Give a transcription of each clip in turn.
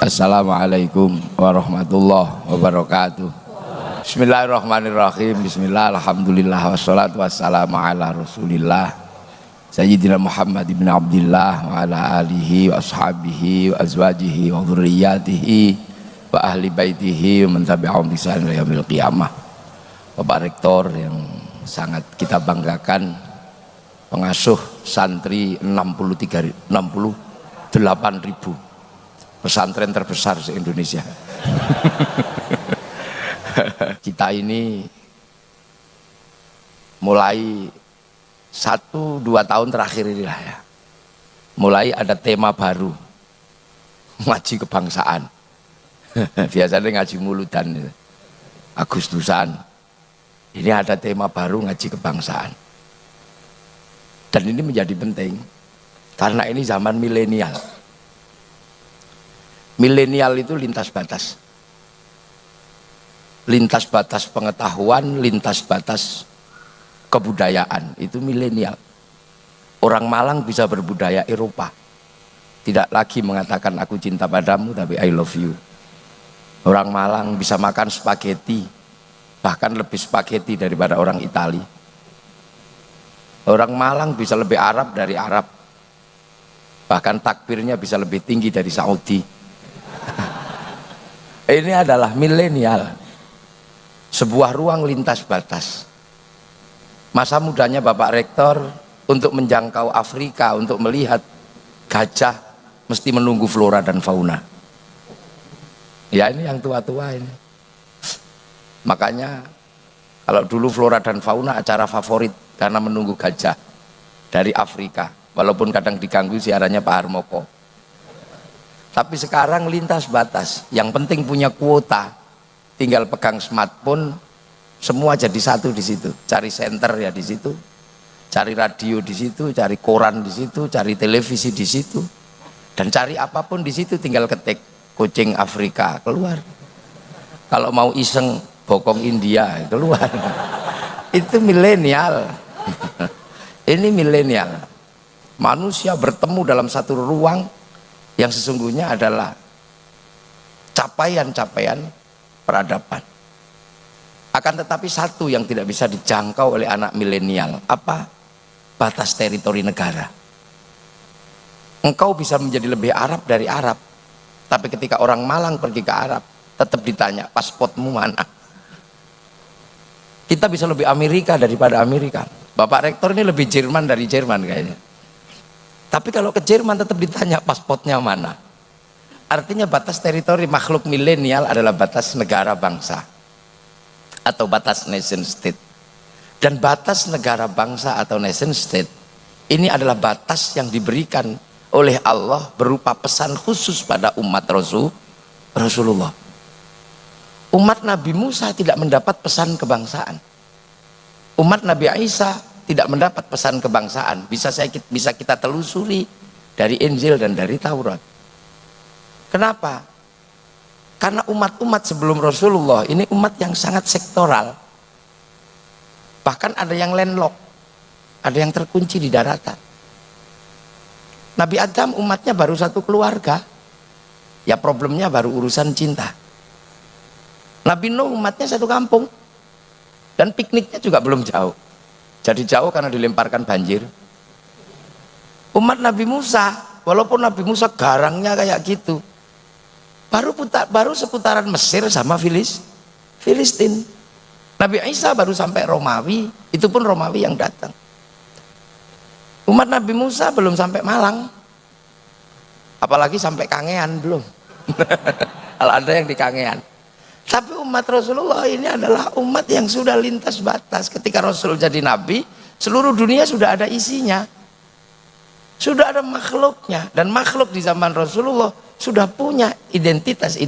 Assalamualaikum warahmatullahi wabarakatuh. Bismillahirrahmanirrahim. Bismillah, alhamdulillah, wassalatu wassalamu ala rasulillah Sayyidina Muhammad ibn Abdillah wa ala alihi wa ashabihi wa azwajihi wa dhurriyyatihi wa ahli baitihi wa man tabi'ahum bi ihsan ila yaumil qiyamah. Bapak Rektor yang sangat kita banggakan, pengasuh santri 68.000 pesantren terbesar se-Indonesia. Kita ini mulai 1-2 tahun terakhir inilah ya, mulai ada tema baru, ngaji kebangsaan. Biasanya ngaji muludan, Agustusan. Ini ada tema baru, ngaji kebangsaan. Dan ini menjadi penting karena ini zaman milenial. Milenial itu lintas batas pengetahuan, lintas batas kebudayaan, itu milenial. Orang Malang bisa berbudaya Eropa, tidak lagi mengatakan aku cinta padamu tapi I love you. Orang Malang bisa makan spaghetti, bahkan lebih spaghetti daripada orang Itali. Orang Malang bisa lebih Arab dari Arab, bahkan takbirnya bisa lebih tinggi dari Saudi. Ini adalah milenial, sebuah ruang lintas batas. Masa mudanya Bapak Rektor untuk menjangkau Afrika, untuk melihat gajah, mesti menunggu flora dan fauna. Ya ini yang tua-tua ini. Makanya kalau dulu flora dan fauna acara favorit karena menunggu gajah dari Afrika, walaupun kadang diganggu siarannya Pak Harmoko. Tapi sekarang lintas batas, yang penting punya kuota, tinggal pegang smartphone, semua jadi satu di situ. Cari center ya di situ, cari radio di situ, cari koran di situ, cari televisi di situ, dan cari apapun di situ tinggal ketik kucing Afrika keluar. Kalau mau iseng bokong India keluar. Itu milenial. Ini milenial. Manusia bertemu dalam satu ruang yang sesungguhnya adalah capaian-capaian peradaban. Akan tetapi satu yang tidak bisa dijangkau oleh anak milenial, apa? Batas teritori negara. Engkau bisa menjadi lebih Arab dari Arab, tapi ketika orang Malang pergi ke Arab, tetap ditanya pasportmu mana. Kita bisa lebih Amerika daripada Amerika. Bapak Rektor ini lebih Jerman dari Jerman kayaknya. Tapi kalau ke Jerman tetap ditanya pasportnya mana. Artinya batas teritori makhluk milenial adalah batas negara bangsa atau batas nation state. Dan batas negara bangsa atau nation state ini adalah batas yang diberikan oleh Allah berupa pesan khusus pada umat Rasulullah. Umat Nabi Musa tidak mendapat pesan kebangsaan. Umat Nabi Isa tidak mendapat pesan kebangsaan. Bisa kita telusuri dari Injil dan dari Taurat. Kenapa? Karena umat-umat sebelum Rasulullah ini umat yang sangat sektoral. Bahkan ada yang landlocked, ada yang terkunci di daratan. Nabi Adam umatnya baru satu keluarga, ya problemnya baru urusan cinta. Nabi Nuh umatnya satu kampung, dan pikniknya juga belum jauh. Jadi jauh karena dilemparkan banjir. Umat Nabi Musa, walaupun Nabi Musa garangnya kayak gitu, baru seputaran Mesir sama Filistin. Nabi Isa baru sampai Romawi, itu pun Romawi yang datang. Umat Nabi Musa belum sampai Malang, apalagi sampai Kangean belum. Kalau ada yang di Kangean. Tapi umat Rasulullah ini adalah umat yang sudah lintas batas. Ketika Rasul jadi nabi, seluruh dunia sudah ada isinya, sudah ada makhluknya. Dan makhluk di zaman Rasulullah sudah punya identitas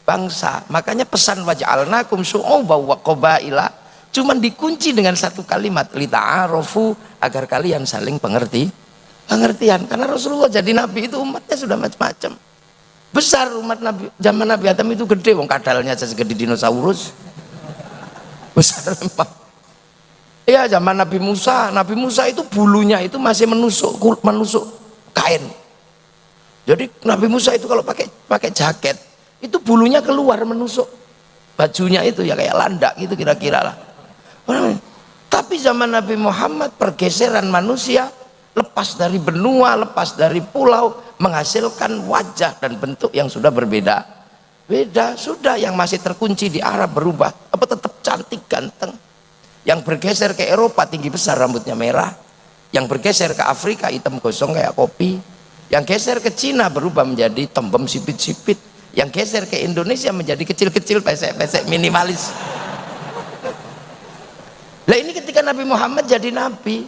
bangsa. Makanya pesan waj'alnakum syu'uban wa qabaila cuman dikunci dengan satu kalimat, lita'arofu, agar kalian saling pengertian. Karena Rasulullah jadi nabi itu umatnya sudah macam-macam. Besar umat Nabi, zaman Nabi Adam itu gede, wong kadalnya aja segede dinosaurus. Besar memang. Iya, zaman Nabi Musa itu bulunya itu masih menusuk kain. Jadi Nabi Musa itu kalau pakai jaket itu bulunya keluar menusuk bajunya itu ya kayak landak gitu kira-kira lah. Tapi zaman Nabi Muhammad pergeseran manusia lepas dari benua, lepas dari pulau, menghasilkan wajah dan bentuk yang sudah berbeda. Beda sudah, yang masih terkunci di Arab berubah, apa tetap cantik ganteng. Yang bergeser ke Eropa tinggi besar rambutnya merah, yang bergeser ke Afrika hitam gosong kayak kopi, yang geser ke Cina berubah menjadi tembem sipit-sipit, yang geser ke Indonesia menjadi kecil-kecil pesek-pesek minimalis. Lah ini ketika Nabi Muhammad jadi nabi,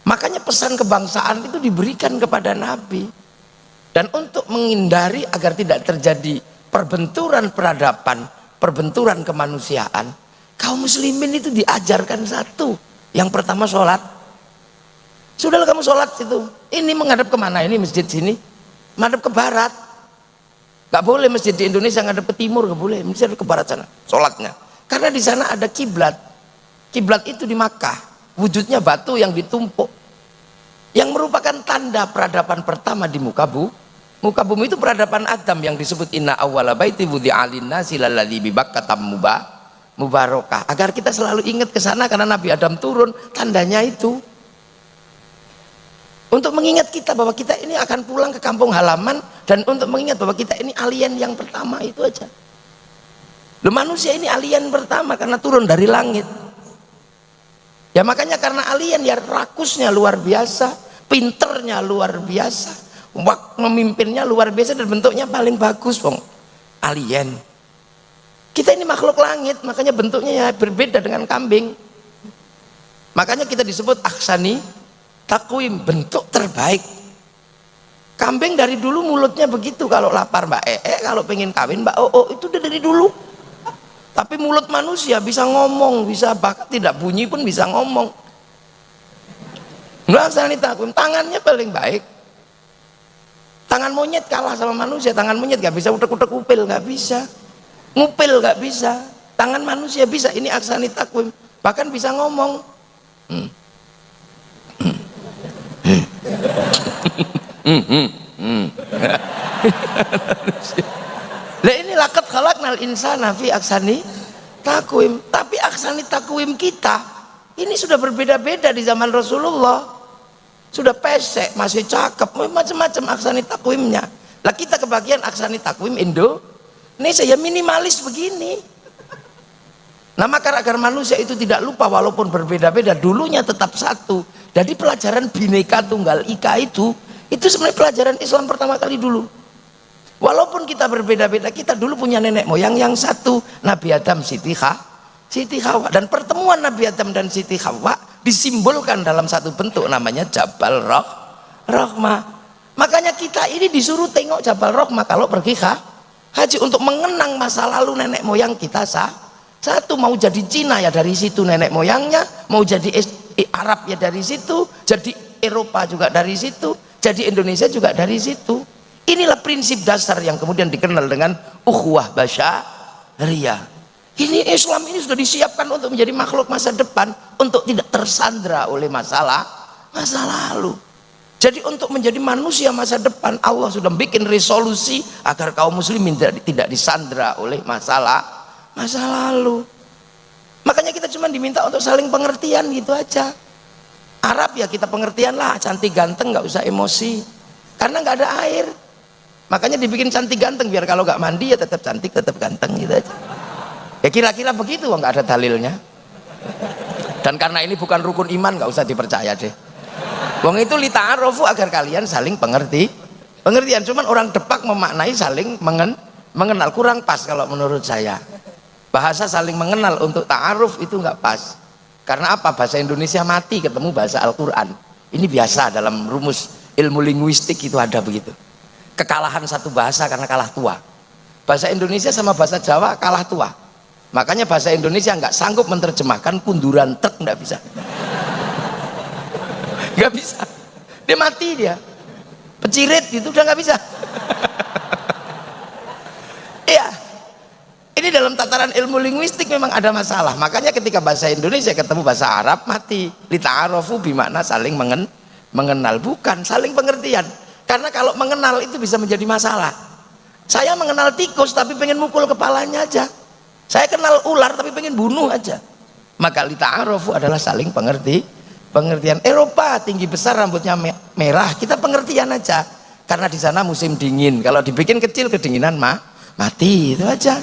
makanya pesan kebangsaan itu diberikan kepada nabi. Dan untuk menghindari agar tidak terjadi perbenturan peradaban, perbenturan kemanusiaan, kaum muslimin itu diajarkan satu. Yang pertama sholat. Sudahlah kamu sholat situ. Ini menghadap kemana? Ini masjid sini menghadap ke barat. Gak boleh masjid di Indonesia menghadap ke timur, gak boleh. Masjid ke barat sana sholatnya. Karena di sana ada kiblat. Kiblat itu di Makkah, wujudnya batu yang ditumpuk, yang merupakan tanda peradaban pertama di muka bumi. Muka bumi itu peradaban Adam yang disebut inna awwala baiti wudi'a lin-nasi lalladzi bi Bakkah mubarakah. Agar kita selalu ingat ke sana karena Nabi Adam turun, tandanya itu. Untuk mengingat kita bahwa kita ini akan pulang ke kampung halaman, dan untuk mengingat bahwa kita ini alien yang pertama, itu aja. Loh, manusia ini alien pertama karena turun dari langit. Ya makanya karena alien ya rakusnya luar biasa, pinternya luar biasa, memimpinnya luar biasa, dan bentuknya paling bagus, wong alien. Kita ini makhluk langit, makanya bentuknya ya berbeda dengan kambing. Makanya kita disebut ahsani takwim, bentuk terbaik. Kambing dari dulu mulutnya begitu, kalau lapar Mbak kalau pengen kawin Mbak itu udah dari dulu. Tapi mulut manusia bisa ngomong, bisa bahkan tidak bunyi pun bisa ngomong. Nggak ahsani takwim, tangannya paling baik. Tangan monyet kalah sama manusia. Tangan monyet nggak bisa utek-utek upil, nggak bisa. Ngupil nggak bisa. Tangan manusia bisa. Ini ahsani takwim, bahkan bisa ngomong. Lah ini laqad khalaqnal insana fi ahsani takwim. Tapi ahsani takwim kita ini sudah berbeda-beda di zaman Rasulullah. Sudah pesek, masih cakep, macam-macam ahsani takwimnya. Lah kita kebagian ahsani takwim Indonesia ya minimalis begini. Nah maka agar manusia itu tidak lupa walaupun berbeda-beda, dulunya tetap satu. Jadi pelajaran Bhinneka Tunggal Ika itu sebenarnya pelajaran Islam pertama kali dulu. Walaupun kita berbeda-beda, kita dulu punya nenek moyang yang satu, Nabi Adam Siti Hawa, dan pertemuan Nabi Adam dan Siti Hawa disimbolkan dalam satu bentuk namanya Jabal Rahmah. Makanya kita ini disuruh tengok Jabal Rahmah kalau pergi haji, untuk mengenang masa lalu nenek moyang kita satu. Mau jadi Cina ya dari situ nenek moyangnya, mau jadi Arab ya dari situ, jadi Eropa juga dari situ, jadi Indonesia juga dari situ. Inilah prinsip dasar yang kemudian dikenal dengan ukhuwah basyariyah. Ini Islam ini sudah disiapkan untuk menjadi makhluk masa depan, untuk tidak tersandra oleh masa lalu. Jadi untuk menjadi manusia masa depan, Allah sudah bikin resolusi agar kaum muslimin tidak disandra oleh masa lalu. Makanya kita cuma diminta untuk saling pengertian gitu aja. Arab ya kita pengertian lah, cantik ganteng, nggak usah emosi, karena nggak ada air. Makanya dibikin cantik ganteng biar kalau nggak mandi ya tetap cantik, tetap ganteng gitu aja. Ya kira-kira begitu, nggak ada dalilnya. Dan karena ini bukan rukun iman, nggak usah dipercaya deh. Wong itu lita'arofu agar kalian saling pengertian. Cuman orang Depak memaknai saling mengenal, kurang pas kalau menurut saya. Bahasa saling mengenal untuk ta'aruf itu nggak pas. Karena apa? Bahasa Indonesia mati ketemu bahasa Al-Quran. Ini biasa dalam rumus ilmu linguistik itu ada begitu. Kekalahan satu bahasa karena kalah tua. Bahasa Indonesia sama bahasa Jawa kalah tua. Makanya bahasa Indonesia nggak sanggup menerjemahkan kunduran truk, nggak bisa. Nggak bisa. Dia mati dia. Pecirit itu udah nggak bisa. Iya. Ini dalam tataran ilmu linguistik memang ada masalah. Makanya ketika bahasa Indonesia ketemu bahasa Arab mati. Lita'arofu bimana saling mengenal, bukan saling pengertian. Karena kalau mengenal itu bisa menjadi masalah. Saya mengenal tikus tapi pengen mukul kepalanya aja. Saya kenal ular tapi pengen bunuh aja. Maka lita'arofu adalah saling pengertian. Eropa tinggi besar, rambutnya merah, kita pengertian aja. Karena di sana musim dingin. Kalau dibikin kecil kedinginan mati, itu aja.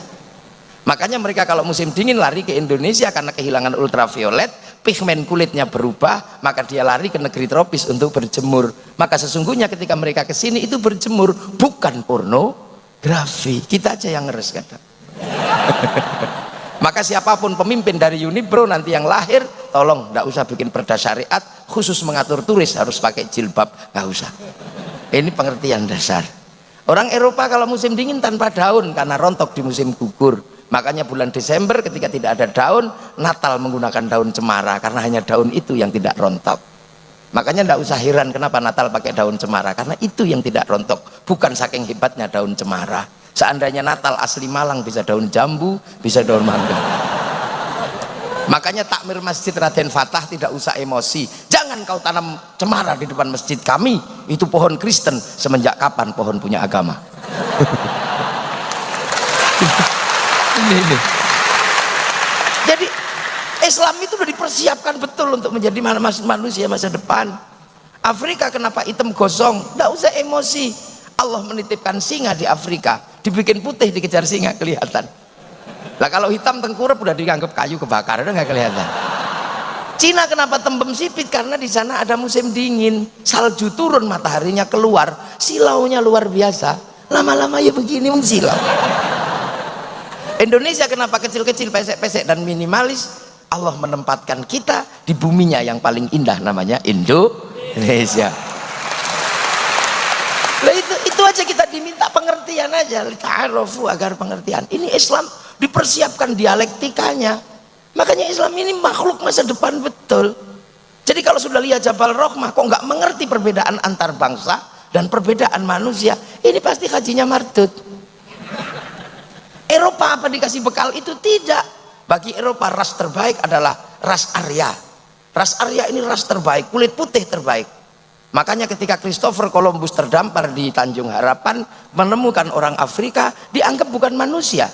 Makanya mereka kalau musim dingin lari ke Indonesia karena kehilangan ultraviolet, pigmen kulitnya berubah, maka dia lari ke negeri tropis untuk berjemur. Maka sesungguhnya ketika mereka ke sini itu berjemur bukan pornografi. Kita aja yang ngeres kadang. Maka siapapun pemimpin dari Unibro nanti yang lahir, tolong nggak usah bikin perda syariat khusus mengatur turis harus pakai jilbab, nggak usah. Ini pengertian dasar. Orang Eropa kalau musim dingin tanpa daun karena rontok di musim gugur. Makanya bulan Desember ketika tidak ada daun, Natal menggunakan daun cemara karena hanya daun itu yang tidak rontok. Makanya tidak usah heran kenapa Natal pakai daun cemara, karena itu yang tidak rontok, bukan saking hebatnya daun cemara. Seandainya Natal asli Malang bisa daun jambu, bisa daun mangga. Makanya takmir Masjid Raden Fatah tidak usah emosi. Jangan kau tanam cemara di depan masjid kami, itu pohon Kristen. Semenjak kapan pohon punya agama? Ini. Jadi Islam itu sudah dipersiapkan betul untuk menjadi manusia masa depan. Afrika kenapa hitam gosong? Tidak usah emosi. Allah menitipkan singa di Afrika, dibikin putih dikejar singa kelihatan. Lah kalau hitam tengkurap udah dianggap kayu kebakar, udah nggak kelihatan. Cina kenapa tembem sipit? Karena di sana ada musim dingin, salju turun, mataharinya keluar, silaunya luar biasa. Lama-lama ya begini mengsilau. Indonesia kenapa kecil-kecil, pesek-pesek dan minimalis? Allah menempatkan kita di buminya yang paling indah, namanya Indonesia. Nah itu aja kita diminta pengertian aja, ta'arufu, agar pengertian. Ini Islam dipersiapkan dialektikanya. Makanya Islam ini makhluk masa depan betul. Jadi kalau sudah lihat Jabal Rahmah kok nggak mengerti perbedaan antar bangsa dan perbedaan manusia, ini pasti hajinya mardut. Eropa apa dikasih bekal itu? Tidak. Bagi Eropa ras terbaik adalah ras Arya. Ras Arya ini ras terbaik, kulit putih terbaik. Makanya ketika Christopher Columbus terdampar di Tanjung Harapan menemukan orang Afrika, dianggap bukan manusia,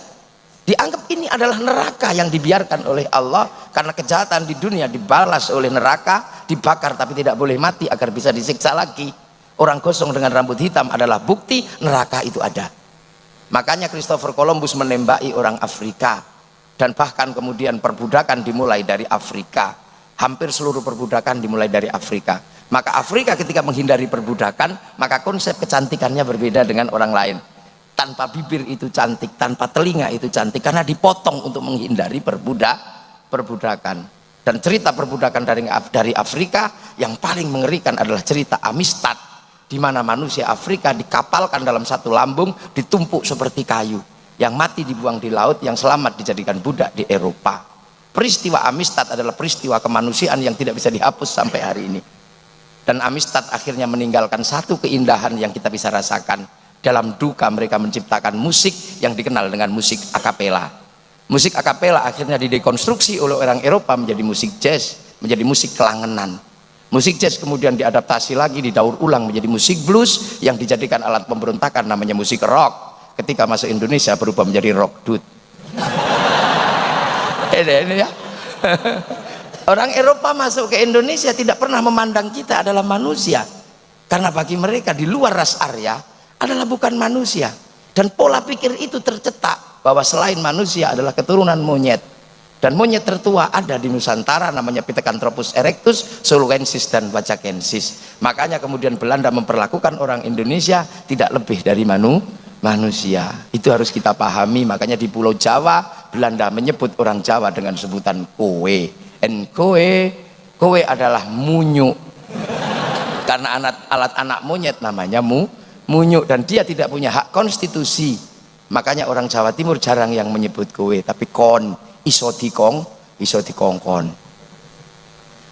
dianggap ini adalah neraka yang dibiarkan oleh Allah, karena kejahatan di dunia dibalas oleh neraka, dibakar tapi tidak boleh mati agar bisa disiksa lagi. Orang gosong dengan rambut hitam adalah bukti neraka itu ada. Makanya Christopher Columbus menembaki orang Afrika, dan bahkan kemudian perbudakan dimulai dari Afrika. Hampir seluruh perbudakan dimulai dari Afrika. Maka Afrika ketika menghindari perbudakan, maka konsep kecantikannya berbeda dengan orang lain. Tanpa bibir itu cantik, tanpa telinga itu cantik, karena dipotong untuk menghindari perbudakan. Dan cerita perbudakan dari Afrika yang paling mengerikan adalah cerita Amistad, di mana manusia Afrika dikapalkan dalam satu lambung, ditumpuk seperti kayu. Yang mati dibuang di laut, yang selamat dijadikan budak di Eropa. Peristiwa Amistad adalah peristiwa kemanusiaan yang tidak bisa dihapus sampai hari ini. Dan Amistad akhirnya meninggalkan satu keindahan yang kita bisa rasakan. Dalam duka mereka menciptakan musik yang dikenal dengan musik akapela. Musik akapela akhirnya didekonstruksi oleh orang Eropa menjadi musik jazz, menjadi musik kelangenan. Musik jazz kemudian diadaptasi lagi, didaur ulang menjadi musik blues yang dijadikan alat pemberontakan, namanya musik rock. Ketika masuk Indonesia berubah menjadi rock dude. Ini ya. Orang Eropa masuk ke Indonesia tidak pernah memandang kita adalah manusia, karena bagi mereka di luar ras Arya adalah bukan manusia. Dan pola pikir itu tercetak bahwa selain manusia adalah keturunan monyet. Dan monyet tertua ada di Nusantara, namanya Pithecanthropus erectus, Soluensis dan Wajakensis. Makanya kemudian Belanda memperlakukan orang Indonesia tidak lebih dari manusia. Itu harus kita pahami. Makanya di Pulau Jawa Belanda menyebut orang Jawa dengan sebutan kowe. En kowe adalah munyuk. Karena alat anak monyet namanya munyuk, dan dia tidak punya hak konstitusi. Makanya orang Jawa Timur jarang yang menyebut kowe, tapi kon. Iso dikongkon.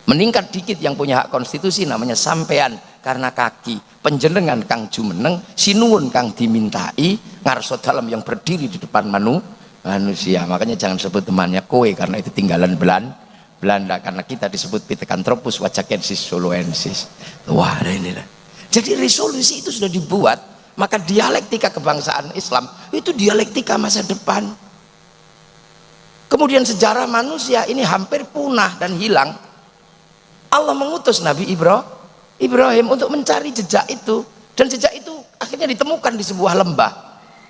Meningkat dikit yang punya hak konstitusi namanya sampean, karena kaki penjenengan kang jumeneng, sinuwun kang dimintai, ngarso dalam yang berdiri di depan manusia. Makanya jangan sebut temannya kowe, karena itu tinggalan Belanda, karena kita disebut Pithecanthropus Wajakensis Soluensis. Wah, ini lah. Jadi resolusi itu sudah dibuat. Maka dialektika kebangsaan Islam itu dialektika masa depan. Kemudian sejarah manusia ini hampir punah dan hilang. Allah mengutus Nabi Ibrahim untuk mencari jejak itu, dan jejak itu akhirnya ditemukan di sebuah lembah.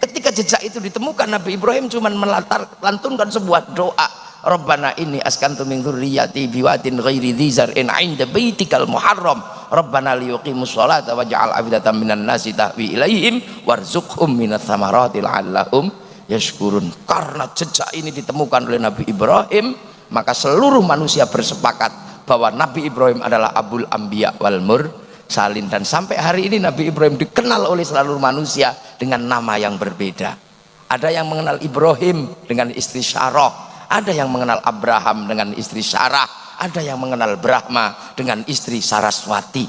Ketika jejak itu ditemukan, Nabi Ibrahim cuma melantunkan sebuah doa, Rabbana inni askantu min dzurriyyati biwadin ghairi dzi zar'in 'inda baitikal muharram Rabbana liyuqimus sholata waj'al afidatan minan nasi tahwi ilaihim warzuqhum minats tsamarati la'allahum yashkurun. Karena jejak ini ditemukan oleh Nabi Ibrahim, maka seluruh manusia bersepakat bahwa Nabi Ibrahim adalah Abul Anbiya wal Mursalin, dan sampai hari ini Nabi Ibrahim dikenal oleh seluruh manusia dengan nama yang berbeda. Ada yang mengenal Ibrahim dengan istri Syarah, ada yang mengenal Abraham dengan istri Sarah, ada yang mengenal Brahma dengan istri Saraswati.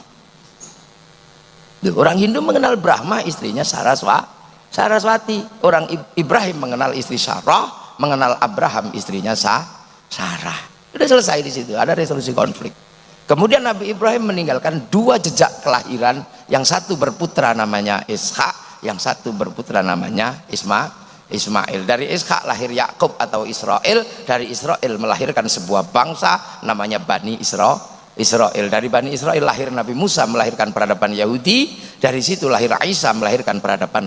Orang Hindu mengenal Brahma, istrinya Saraswati. Orang Ibrahim mengenal istri Sarah, mengenal Abraham, istrinya Sarah. Sudah selesai di situ, ada resolusi konflik. Kemudian Nabi Ibrahim meninggalkan dua jejak kelahiran, yang satu berputra namanya Ishak, yang satu berputra namanya Ismail. Dari Ishak lahir Yakub atau Israel, dari Israel melahirkan sebuah bangsa namanya Bani Israel. Dari Bani Israel lahir Nabi Musa, melahirkan peradaban Yahudi. Dari situ lahir Isa, melahirkan peradaban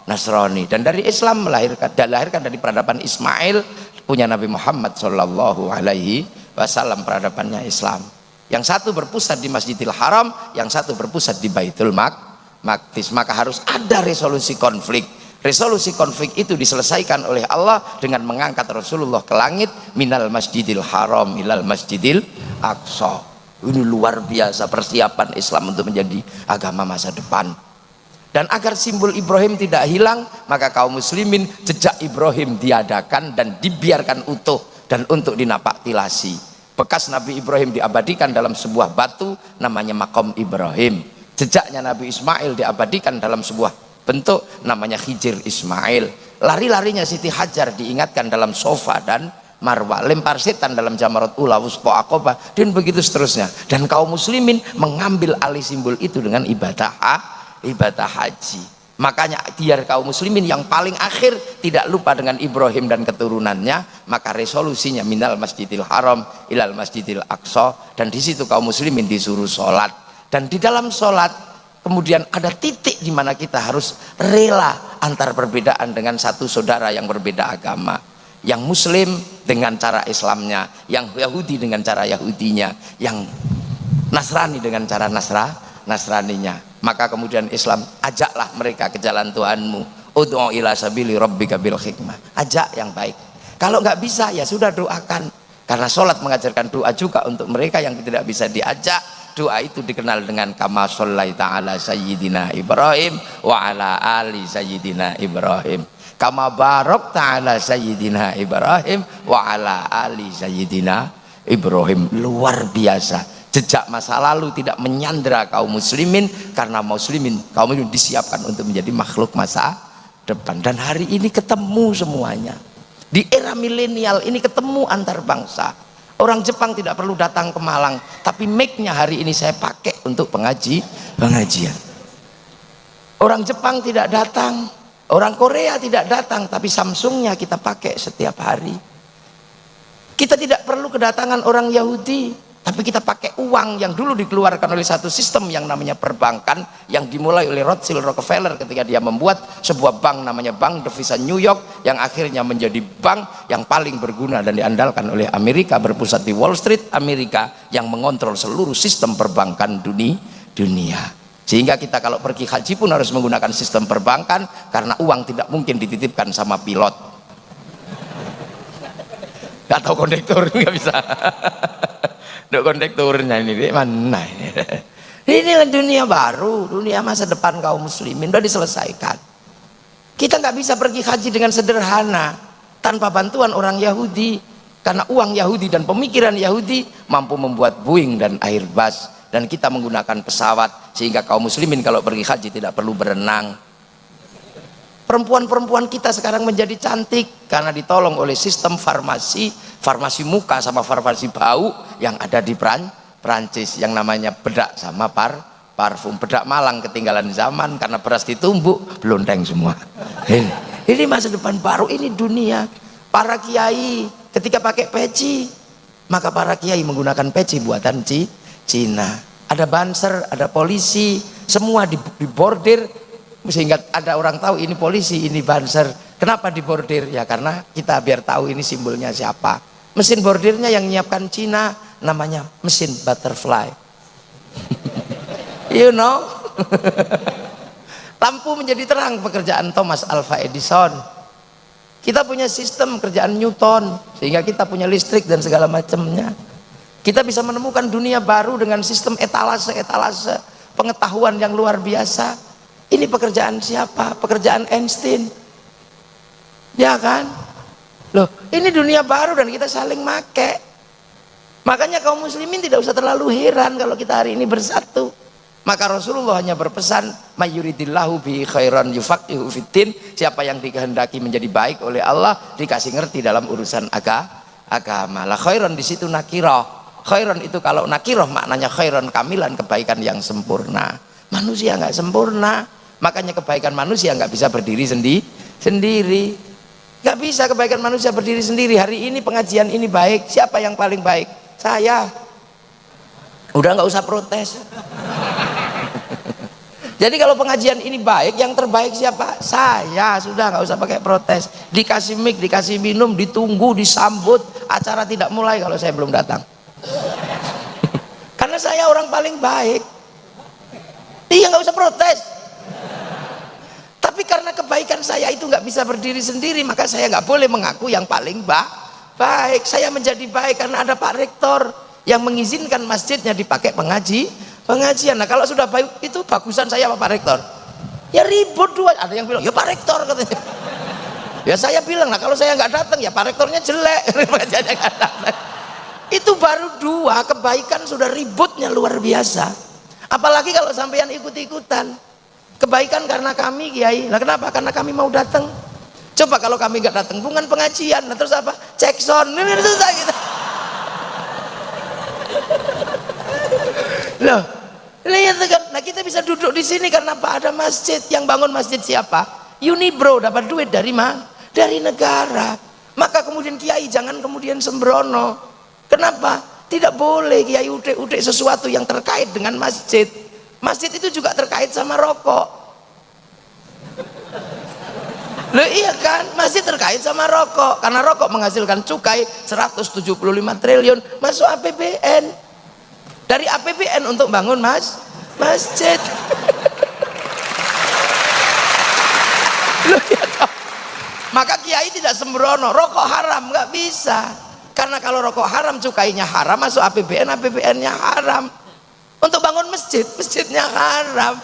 Nasrani. Dan dari Islam dilahirkan dari peradaban Ismail, punya Nabi Muhammad Shallallahu Alaihi Wasallam, peradabannya Islam. Yang satu berpusat di Masjidil Haram, yang satu berpusat di Baitul Maqdis. Maka harus ada resolusi konflik. Resolusi konflik itu diselesaikan oleh Allah dengan mengangkat Rasulullah ke langit, minal Masjidil Haram ilal Masjidil Aqsa. Ini luar biasa persiapan Islam untuk menjadi agama masa depan. Dan agar simbol Ibrahim tidak hilang, maka kaum muslimin jejak Ibrahim diadakan dan dibiarkan utuh dan untuk dinapaktilasi. Bekas Nabi Ibrahim diabadikan dalam sebuah batu namanya Maqam Ibrahim. Jejaknya Nabi Ismail diabadikan dalam sebuah bentuk namanya Hijir Ismail. Lari-larinya Siti Hajar diingatkan dalam Sofa dan Marwah. Lempar setan dalam Jamarat Ula, Wusqa Aqobah, dan begitu seterusnya. Dan kaum muslimin mengambil alih simbol itu dengan ibadah haji. Makanya biar kaum muslimin yang paling akhir tidak lupa dengan Ibrahim dan keturunannya, maka resolusinya minal Masjidil Haram ilal Masjidil Aqsa. Dan di situ kaum muslimin disuruh sholat. Dan di dalam sholat kemudian ada titik di mana kita harus rela antar perbedaan dengan satu saudara yang berbeda agama. Yang Muslim dengan cara Islamnya, yang Yahudi dengan cara Yahudinya, yang Nasrani dengan cara Nasraninya. Maka kemudian Islam, ajaklah mereka ke jalan Tuhanmu. Ud'u ila sabili rabbika bil hikmah. Ajak yang baik. Kalau nggak bisa ya sudah doakan. Karena sholat mengajarkan doa juga untuk mereka yang tidak bisa diajak. Doa itu dikenal dengan kama shallaita ala sayyidina Ibrahim wa ala ali sayyidina Ibrahim, kama barakta ala sayyidina Ibrahim wa ala ali sayyidina Ibrahim. Luar biasa. Jejak masa lalu tidak menyandera kaum muslimin, karena kaum muslimin disiapkan untuk menjadi makhluk masa depan. Dan hari ini ketemu semuanya. Di era milenial ini ketemu antar bangsa. Orang Jepang tidak perlu datang ke Malang, tapi mic-nya hari ini saya pakai untuk pengajian. Orang Jepang tidak datang, orang Korea tidak datang, tapi Samsungnya kita pakai setiap hari. Kita tidak perlu kedatangan orang Yahudi, tapi kita pakai uang yang dulu dikeluarkan oleh satu sistem yang namanya perbankan, yang dimulai oleh Rothschild Rockefeller ketika dia membuat sebuah bank namanya Bank Devisa New York, yang akhirnya menjadi bank yang paling berguna dan diandalkan oleh Amerika, berpusat di Wall Street Amerika, yang mengontrol seluruh sistem perbankan dunia. Sehingga kita kalau pergi haji pun harus menggunakan sistem perbankan, karena uang tidak mungkin dititipkan sama pilot atau kondektur, nggak bisa. Dok kondekturnya ini di mana ini? Inilah dunia baru, dunia masa depan kaum muslimin sudah diselesaikan. Kita nggak bisa pergi haji dengan sederhana tanpa bantuan orang Yahudi, karena uang Yahudi dan pemikiran Yahudi mampu membuat Boeing dan Airbus, dan kita menggunakan pesawat, sehingga kaum muslimin kalau pergi haji tidak perlu berenang. Perempuan-perempuan kita sekarang menjadi cantik karena ditolong oleh sistem farmasi muka sama farmasi bau yang ada di Prancis, yang namanya bedak sama parfum. Bedak Malang ketinggalan zaman karena beras ditumbuk, blonteng semua. Ini masa depan baru, ini dunia. Para kiai ketika pakai peci, maka para kiai menggunakan peci buatan Cina. Ada banser, ada polisi, semua dibordir sehingga ada orang tahu ini polisi, ini banser. Kenapa dibordir? Ya karena kita biar tahu ini simbolnya siapa. Mesin bordirnya yang menyiapkan Cina, namanya mesin butterfly. You know. Lampu menjadi terang, pekerjaan Thomas Alva Edison. Kita punya sistem kerjaan Newton, sehingga kita punya listrik dan segala macamnya. Kita bisa menemukan dunia baru dengan sistem etalase pengetahuan yang luar biasa. Ini pekerjaan siapa? Pekerjaan Einstein. Ya kan? Loh, ini dunia baru dan kita saling make. Makanya kaum muslimin tidak usah terlalu heran kalau kita hari ini bersatu. Maka Rasulullah hanya berpesan, mayuridillahu bi khairan yufaqihu fiddin. Siapa yang dikehendaki menjadi baik oleh Allah, dikasih ngerti dalam urusan agama. Lah khairan di situ nakirah. Khairan itu kalau nakirah maknanya khairan kamilan, kebaikan yang sempurna. Manusia nggak sempurna, makanya kebaikan manusia nggak bisa berdiri sendiri. Nggak bisa kebaikan manusia berdiri sendiri. Hari ini pengajian ini baik, siapa yang paling baik? Saya. Udah nggak usah protes. Jadi kalau pengajian ini baik, yang terbaik siapa? Saya. Sudah nggak usah pakai protes. Dikasih mic, dikasih minum, ditunggu, disambut, acara tidak mulai kalau saya belum datang. Karena saya orang paling baik. Iya, nggak usah protes. Tapi karena kebaikan saya itu nggak bisa berdiri sendiri, maka saya nggak boleh mengaku yang paling baik. Saya menjadi baik karena ada Pak Rektor yang mengizinkan masjidnya dipakai pengajian. Nah kalau sudah baik itu bagusan saya apa Pak Rektor? Ya ribut dua. Ada yang bilang ya Pak Rektor katanya. Ya saya bilang, nah kalau saya nggak datang ya Pak Rektornya jelek. Itu baru dua, kebaikan sudah ributnya luar biasa. Apalagi kalau sampean ikut-ikutan. Kebaikan karena kami kiai. Nah kenapa? Karena kami mau datang. Coba kalau kami nggak datang, bukan pengajian. Nah, terus apa? Cek sound. Ini susah gitu. Loh, lihat kan? Nah kita bisa duduk di sini karena apa? Ada masjid. Yang bangun masjid siapa? Unibro, dapat duit dari mana? Dari negara. Maka kemudian kiai jangan kemudian sembrono. Kenapa? Tidak boleh kiai udik-udik sesuatu yang terkait dengan masjid. Masjid itu juga terkait sama rokok. Loh iya kan, masjid terkait sama rokok. Karena rokok menghasilkan cukai 175 triliun masuk APBN. Dari APBN untuk bangun masjid. Loh iya toh. Maka kiai tidak sembrono, rokok haram, nggak bisa. Karena kalau rokok haram, cukainya haram, masuk APBN, APBN-nya haram. Untuk bangun masjid, masjidnya haram.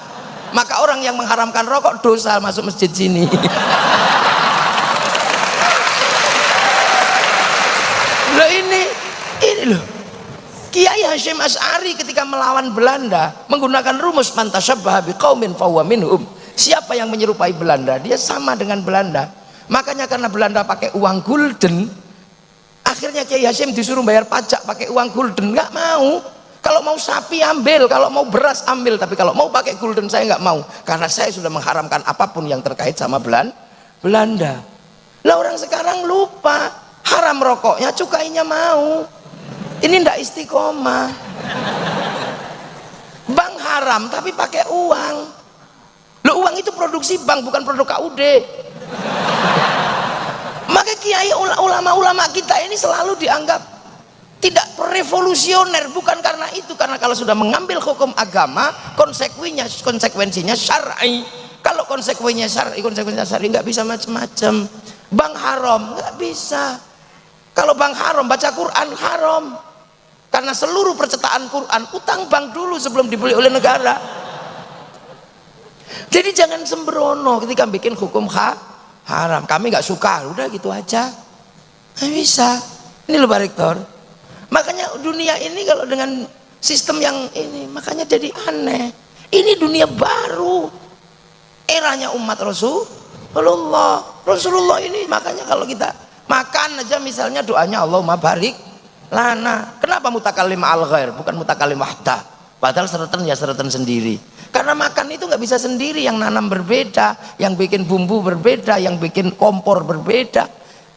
Maka orang yang mengharamkan rokok dosa masuk masjid sini. Loh ini loh. Kiai Hasyim Asy'ari ketika melawan Belanda menggunakan rumus man tasyabbaha biqaumin fahuwa minhum. Siapa yang menyerupai Belanda, dia sama dengan Belanda. Makanya karena Belanda pakai uang gulden, akhirnya Kiai Hasyim disuruh bayar pajak pakai uang gulden, nggak mau. Kalau mau sapi ambil, kalau mau beras ambil, tapi kalau mau pakai gulden saya nggak mau, karena saya sudah mengharamkan apapun yang terkait sama Belanda. Lah orang sekarang lupa, haram rokoknya, cukainya mau. Ini ndak istiqomah. Bank haram tapi pakai uang. Loh uang itu produksi bank, bukan produk KUD. Maka kiai ulama-ulama kita ini selalu dianggap tidak revolusioner, bukan karena itu, karena kalau sudah mengambil hukum agama konsekuensinya syar'i. Kalau konsekuensinya syar'i nggak bisa macam-macam. Bank haram nggak bisa. Kalau bank haram, baca Quran haram, karena seluruh percetakan Quran utang bank dulu sebelum dibeli oleh negara. Jadi jangan sembrono ketika bikin hukum haram. Kami nggak suka, udah gitu aja, nggak bisa. Ini loh Pak Rektor. Makanya dunia ini kalau dengan sistem yang ini, makanya jadi aneh. Ini dunia baru, eranya umat Rasulullah ini. Makanya kalau kita makan aja misalnya doanya Allahumma barik lana. Kenapa mutakallim al ghair bukan mutakallim wahda? Padahal seretan ya seretan sendiri. Karena makan itu nggak bisa sendiri, yang nanam berbeda, yang bikin bumbu berbeda, yang bikin kompor berbeda,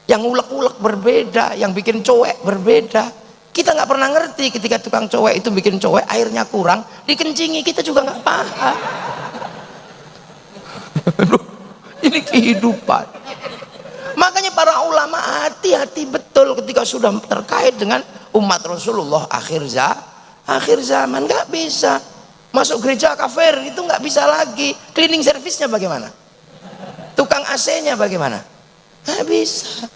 yang ulek-ulek berbeda, yang bikin cowek berbeda. Kita nggak pernah ngerti ketika tukang cowek itu bikin cowek airnya kurang, dikencingi, kita juga nggak paham. Ini kehidupan. Makanya para ulama hati-hati betul ketika sudah terkait dengan umat Rasulullah akhir zaman. Nggak bisa masuk gereja kafir, itu nggak bisa lagi. Cleaning service-nya bagaimana? Tukang AC-nya bagaimana? Nggak bisa.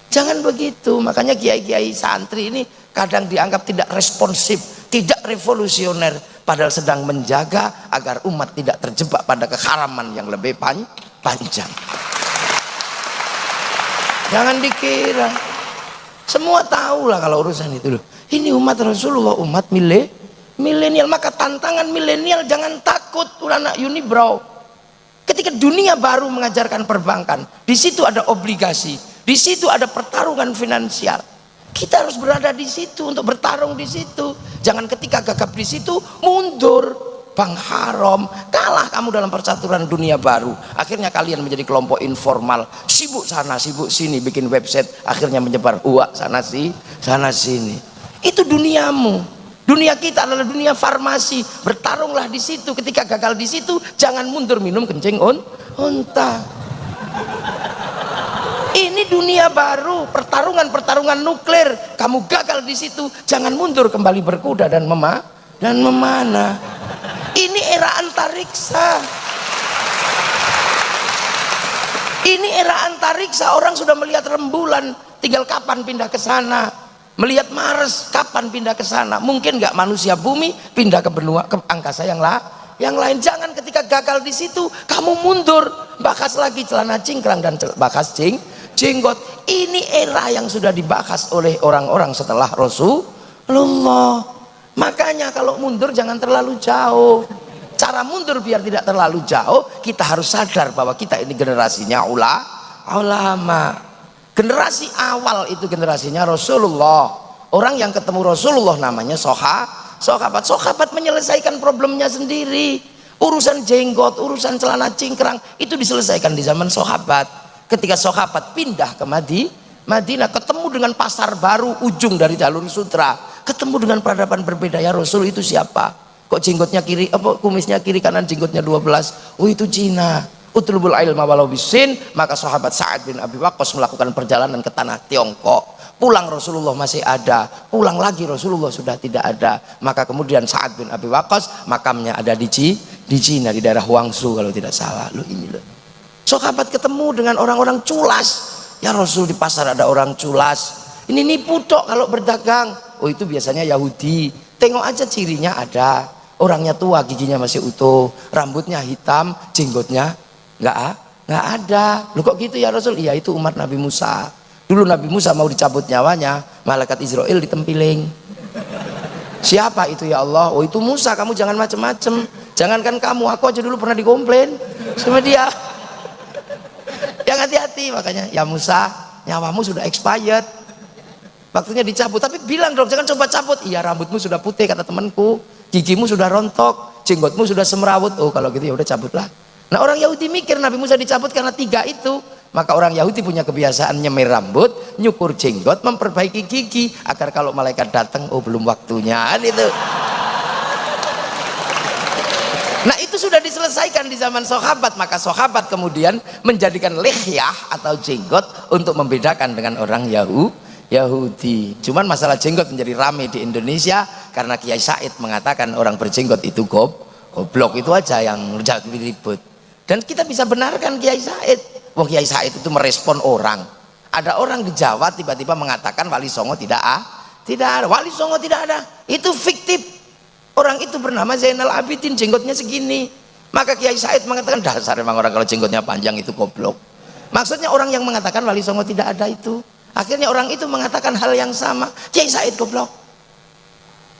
Jangan begitu. Makanya kiai-kiai santri ini kadang dianggap tidak responsif, tidak revolusioner, padahal sedang menjaga agar umat tidak terjebak pada keharaman yang lebih panjang. Jangan dikira semua tahu lah kalau urusan itu loh. Ini umat Rasulullah, umat milenial. Maka tantangan milenial, jangan takut anak unibrow. Ketika dunia baru mengajarkan perbankan, di situ ada obligasi, di situ ada pertarungan finansial. Kita harus berada di situ untuk bertarung di situ. Jangan ketika gagap di situ mundur. Bank haram, kalah kamu dalam percaturan dunia baru. Akhirnya kalian menjadi kelompok informal, sibuk sana sibuk sini, bikin website, akhirnya menyebar uak sana sini. Itu duniamu. Dunia kita adalah dunia farmasi. Bertarunglah di situ. Ketika gagal di situ, jangan mundur minum kencing unta. Ini dunia baru, pertarungan nuklir. Kamu gagal di situ, jangan mundur, kembali berkuda dan memanah. Ini era antariksa. Ini era antariksa. Orang sudah melihat rembulan, tinggal kapan pindah ke sana. Melihat Mars, kapan pindah ke sana. Mungkin nggak manusia bumi pindah ke benua, ke angkasa yang lain. Jangan ketika gagal di situ kamu mundur, bahas lagi celana cingkrang dan bahas jenggot. Ini era yang sudah dibahas oleh orang-orang setelah Rasulullah. Makanya kalau mundur jangan terlalu jauh. Cara mundur biar tidak terlalu jauh, kita harus sadar bahwa kita ini generasinya ulama. Generasi awal itu generasinya Rasulullah. Orang yang ketemu Rasulullah namanya sahabat. Sahabat menyelesaikan problemnya sendiri. Urusan jenggot, urusan celana cingkrang itu diselesaikan di zaman sahabat. Ketika sahabat pindah ke Madinah, ketemu dengan pasar baru ujung dari jalur sutra, ketemu dengan peradaban berbeda. Ya Rasul, itu siapa? Kok jenggotnya kiri, kumisnya kiri kanan, jenggotnya 12? Oh, itu Cina. Utlubul ilma walau bisin. Maka sahabat Sa'ad bin Abi Waqqas melakukan perjalanan ke tanah Tiongkok. Pulang Rasulullah masih ada, pulang lagi Rasulullah sudah tidak ada. Maka kemudian Sa'ad bin Abi Waqqas makamnya ada di Cina, di daerah Huangsu kalau tidak salah. Loh, ini loh. Sahabat ketemu dengan orang-orang culas. Ya Rasul, di pasar ada orang culas. Ini nipu tok kalau berdagang. Oh, itu biasanya Yahudi. Tengok aja cirinya ada. Orangnya tua, giginya masih utuh, rambutnya hitam, jenggotnya nggak ada. Loh, kok gitu ya Rasul? Iya, itu umat Nabi Musa. Dulu Nabi Musa mau dicabut nyawanya, malaikat Israel ditempiling. Siapa itu ya Allah? Oh, itu Musa. Kamu jangan macem-macem. Jangankan kamu, aku aja dulu pernah dikomplain sama dia. Yang hati-hati. Makanya, ya Musa, nyawamu sudah expired, waktunya dicabut. Tapi bilang dong, jangan coba cabut. Iya, rambutmu sudah putih kata temanku, gigimu sudah rontok, jenggotmu sudah semrawut. Oh, kalau gitu ya udah cabutlah. Nah, orang Yahudi mikir Nabi Musa dicabut karena 3 itu. Maka orang Yahudi punya kebiasaan nyemir rambut, nyukur jenggot, memperbaiki gigi agar kalau malaikat datang, oh belum waktunya, itu. Nah, itu sudah diselesaikan di zaman sahabat. Maka sahabat kemudian menjadikan lihyah atau jenggot untuk membedakan dengan orang Yahudi. Cuman masalah jenggot menjadi ramai di Indonesia karena Kiai Said mengatakan orang berjenggot itu goblok. Itu aja yang jadi ribut. Dan kita bisa benarkan Kiai Said. Wah, Kiai Said itu merespon orang. Ada orang di Jawa tiba-tiba mengatakan Wali Songo tidak ada. Wali Songo tidak ada. Itu fiktif. Orang itu bernama Zainal Abidin, jenggotnya segini. Maka Kiai Said mengatakan dasar memang orang kalau jenggotnya panjang itu goblok. Maksudnya orang yang mengatakan Wali Songo tidak ada itu. Akhirnya orang itu mengatakan hal yang sama. Kiai Said goblok.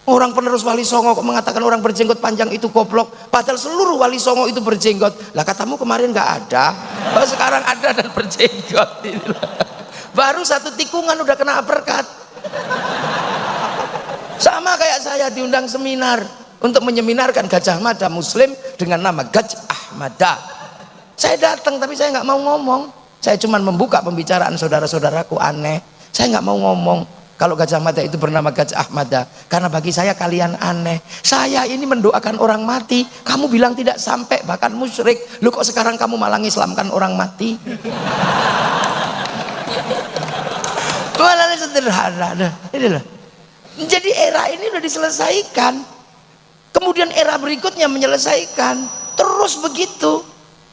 Orang penerus Wali Songo kok mengatakan orang berjenggot panjang itu goblok. Padahal seluruh Wali Songo itu berjenggot. Lah katamu kemarin nggak ada. Oh, sekarang ada dan berjenggot. Baru 1 tikungan udah kena uppercut. Sama kayak saya diundang seminar. untuk menyeminarkan Gajah Mada Muslim dengan nama Gajah Mada. Saya datang tapi saya nggak mau ngomong. Saya cuma membuka pembicaraan saudara-saudaraku. Aneh, saya nggak mau ngomong kalau Gajah Mada itu bernama Gajah Mada, karena bagi saya kalian aneh. Saya ini mendoakan orang mati, kamu bilang tidak sampai, bahkan musyrik. Lu kok sekarang kamu malah ngislamkan orang mati? Malah sederhana. Ini loh. Jadi era ini udah diselesaikan. Kemudian era berikutnya menyelesaikan. Terus begitu.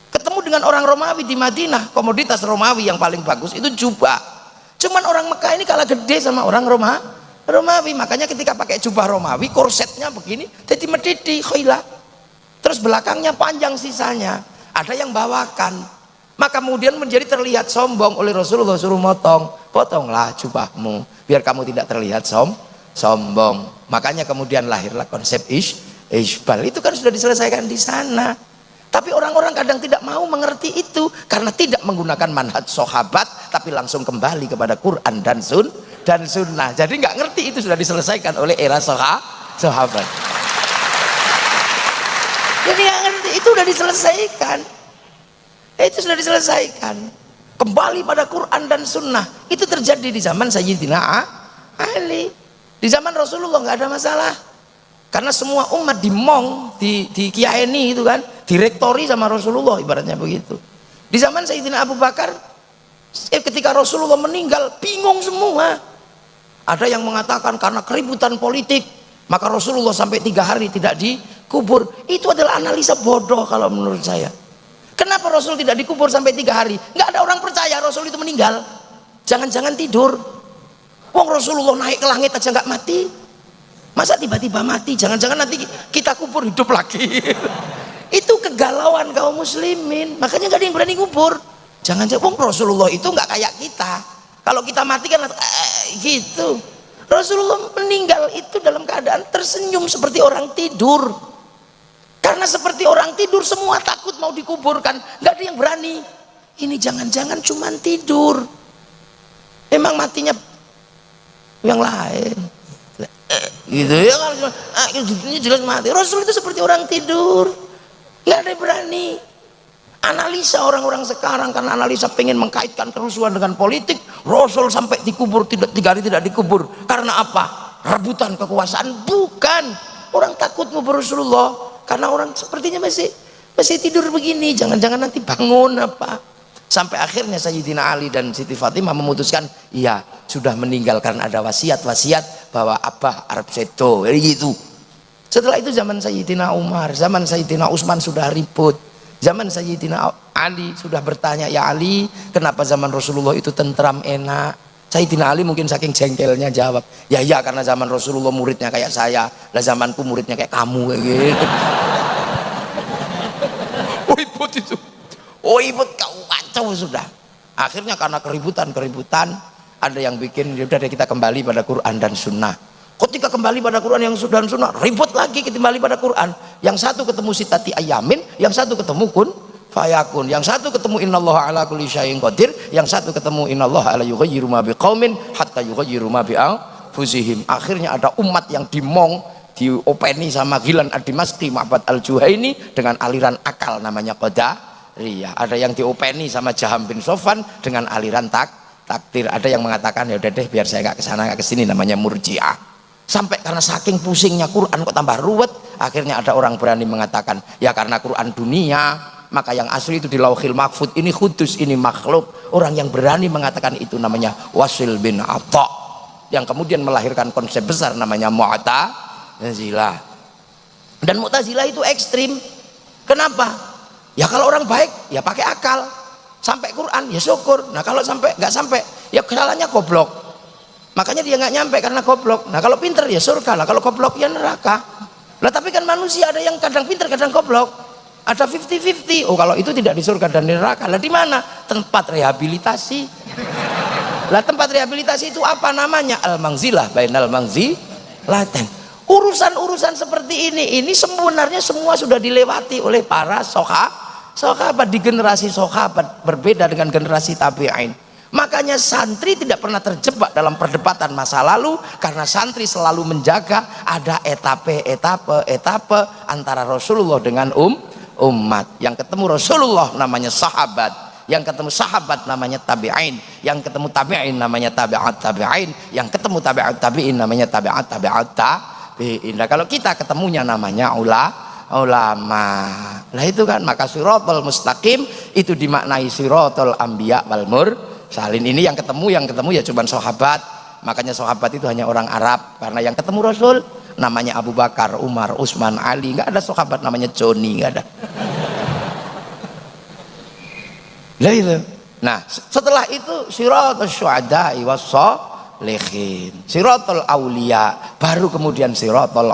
Ketemu dengan orang Romawi di Madinah, komoditas Romawi yang paling bagus itu jubah. Cuman orang Mekah ini kalah gede sama orang Romawi. Makanya ketika pakai jubah Romawi, korsetnya begini, jadi medidi, khailah. Terus belakangnya panjang sisanya. Ada yang bawakan. Maka kemudian menjadi terlihat sombong oleh Rasulullah, suruh potonglah jubahmu biar kamu tidak terlihat sombong. Makanya kemudian lahirlah konsep isbal. Itu kan sudah diselesaikan di sana. Tapi orang-orang kadang tidak mau mengerti itu karena tidak menggunakan manhaj sahabat, tapi langsung kembali kepada Quran dan sunnah. Jadi nggak ngerti itu sudah diselesaikan oleh era sahabat. Jadi nggak ngerti itu sudah diselesaikan. Itu sudah diselesaikan. Kembali pada Quran dan sunnah. Itu terjadi di zaman Sayyidina Ali. Di zaman Rasulullah nggak ada masalah. Karena semua umat dimong, di kiaeni itu kan, direktori sama Rasulullah, ibaratnya begitu. Di zaman Sayyidina Abu Bakar, ketika Rasulullah meninggal, bingung semua. Ada yang mengatakan karena keributan politik, maka Rasulullah sampai 3 hari tidak dikubur. Itu adalah analisa bodoh kalau menurut saya. Kenapa Rasul tidak dikubur sampai 3 hari? Nggak ada orang percaya Rasul itu meninggal. Jangan-jangan tidur. Wong Rasulullah naik ke langit aja nggak mati. Masa tiba-tiba mati? Jangan-jangan nanti kita kubur hidup lagi. Itu kegalauan kaum muslimin. Makanya gak ada yang berani kubur. Jangan-jangan Rasulullah itu nggak kayak kita. Kalau kita mati kan gitu. Rasulullah meninggal itu dalam keadaan tersenyum seperti orang tidur. Karena seperti orang tidur semua takut mau dikuburkan. Gak ada yang berani. Ini jangan-jangan cuma tidur. Emang matinya yang lain. Gitu ya kan, ini jelas mati. Rasul itu seperti orang tidur, nggak ada yang berani. Analisa orang-orang sekarang karena analisa pengen mengkaitkan kerusuhan dengan politik. Rasul sampai dikubur 3 hari tidak dikubur karena apa? Rebutan kekuasaan? Bukan. Orang takut ngubur Rasulullah karena orang sepertinya masih tidur begini. Jangan-jangan nanti bangun apa? Sampai akhirnya Sayyidina Ali dan Siti Fatimah memutuskan, iya sudah meninggal karena ada wasiat bahwa Abah Arab Sedo, gitu. Setelah itu zaman Sayyidina Umar, zaman Sayyidina Utsman sudah ribut. Zaman Sayyidina Ali sudah bertanya, ya Ali, kenapa zaman Rasulullah itu tentram enak? Sayyidina Ali mungkin saking jengkelnya jawab, ya karena zaman Rasulullah muridnya kayak saya, lah zamanku muridnya kayak kamu, kayak gitu. Ribut itu. Ribut kacau sudah. Akhirnya karena keributan ada yang bikin, udah deh kita kembali pada Quran dan sunnah. Ketika kembali pada Quran yang sudah dan sunnah, ribut lagi kita kembali pada Quran. Yang satu ketemu sitati ayamin, yang satu ketemu kun fayakun, yang satu ketemu innallaha ala kulli syai'in qadir, yang satu ketemu innallaha la yughayyiru ma biqaumin hatta yughayyiru ma bi anfusihim. Akhirnya ada umat yang dimong, diopeni sama Ghilan ad-Dimashqi, Ma'bad al-Juhaini dengan aliran akal namanya Qadariyah. Ada yang diopeni sama Jaham bin Sofwan dengan aliran takdir. Ada yang mengatakan ya udah deh biar saya nggak kesana nggak kesini, namanya Murji'ah. Sampai karena saking pusingnya Quran kok tambah ruwet, akhirnya ada orang berani mengatakan ya karena Quran dunia, maka yang asli itu di Lauhil Mahfud, ini kudus, ini makhluk. Orang yang berani mengatakan itu namanya Wasil bin Atha, yang kemudian melahirkan konsep besar namanya Mu'tazilah. Dan Mu'tazilah itu ekstrim. Kenapa? Ya kalau orang baik ya pakai akal, sampai Quran ya syukur. Nah kalau sampai nggak sampai ya kesalahannya goblok, makanya dia nggak nyampe karena goblok. Nah kalau pinter ya surga lah, kalau goblok ya neraka lah. Tapi kan manusia ada yang kadang pinter kadang goblok, ada 50-50. Oh kalau itu tidak di surga dan di neraka lah, di mana? Tempat rehabilitasi. Lah tempat rehabilitasi itu apa namanya? Al-Mangzilah bainal mangzilatain. Urusan-urusan seperti ini sebenarnya semua sudah dilewati oleh para sahabat di generasi sahabat, berbeda dengan generasi tabi'in. Makanya santri tidak pernah terjebak dalam perdebatan masa lalu, karena santri selalu menjaga ada etape antara Rasulullah dengan umat. Yang ketemu Rasulullah namanya sahabat, yang ketemu sahabat namanya tabi'in, yang ketemu tabi'in namanya tabi'at tabi'in, yang ketemu tabi'at tabi'in namanya tabi'at tabi'in. Nah, kalau kita ketemunya namanya ulama. Nah itu kan, maka siratal mustaqim itu dimaknai siratal anbiya wal mursalin. Ini yang ketemu ya cuman sahabat. Makanya sahabat itu hanya orang Arab, karena yang ketemu Rasul namanya Abu Bakar, Umar, Utsman, Ali. Nggak ada sahabat namanya Joni, nggak ada. Nah itu. Nah setelah itu siratal syuhada'i wassalihin, siratal aulia, baru kemudian siratal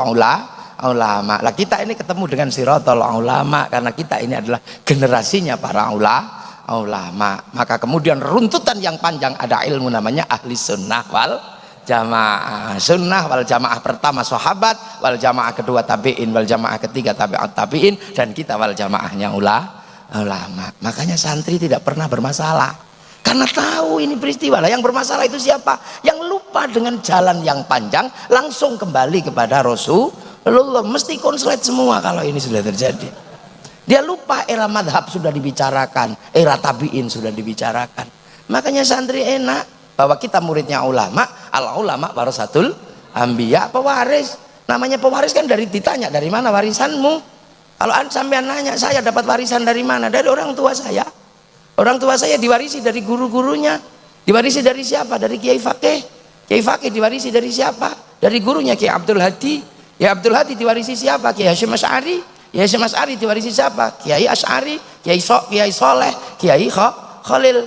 ulama. Lah kita ini ketemu dengan siratal ulama karena kita ini adalah generasinya para ulama. Maka kemudian runtutan yang panjang ada ilmu namanya ahli sunnah wal jamaah. Sunnah wal jamaah pertama sahabat, wal jamaah kedua tabi'in, wal jamaah ketiga tabi'at tabi'in, dan kita wal jamaahnya ulama. Makanya santri tidak pernah bermasalah karena tahu ini peristiwa. Lah yang bermasalah itu siapa? Yang lupa dengan jalan yang panjang, langsung kembali kepada Rasulullah. Mesti konslet semua kalau ini sudah terjadi. Dia lupa era madhab sudah dibicarakan, era tabi'in sudah dibicarakan. Makanya santri enak bahwa kita muridnya ulama, al ulama warasatul anbiya, pewaris. Namanya pewaris kan dari ditanya dari mana warisanmu. Kalau sampean nanya saya dapat warisan dari mana? Dari orang tua saya. Orang tua saya diwarisi dari guru-gurunya. Diwarisi dari siapa? Dari Kiai Fakih. Kiai Fakih diwarisi dari siapa? Dari gurunya Kiai Abdul Hadi. Kiai Abdul Hadi diwarisi siapa? Kiai Hasyim Asy'ari. Kiai Hasyim Asy'ari diwarisi siapa? Kiai Asy'ari, Kiai Soleh, Kiai Khalil.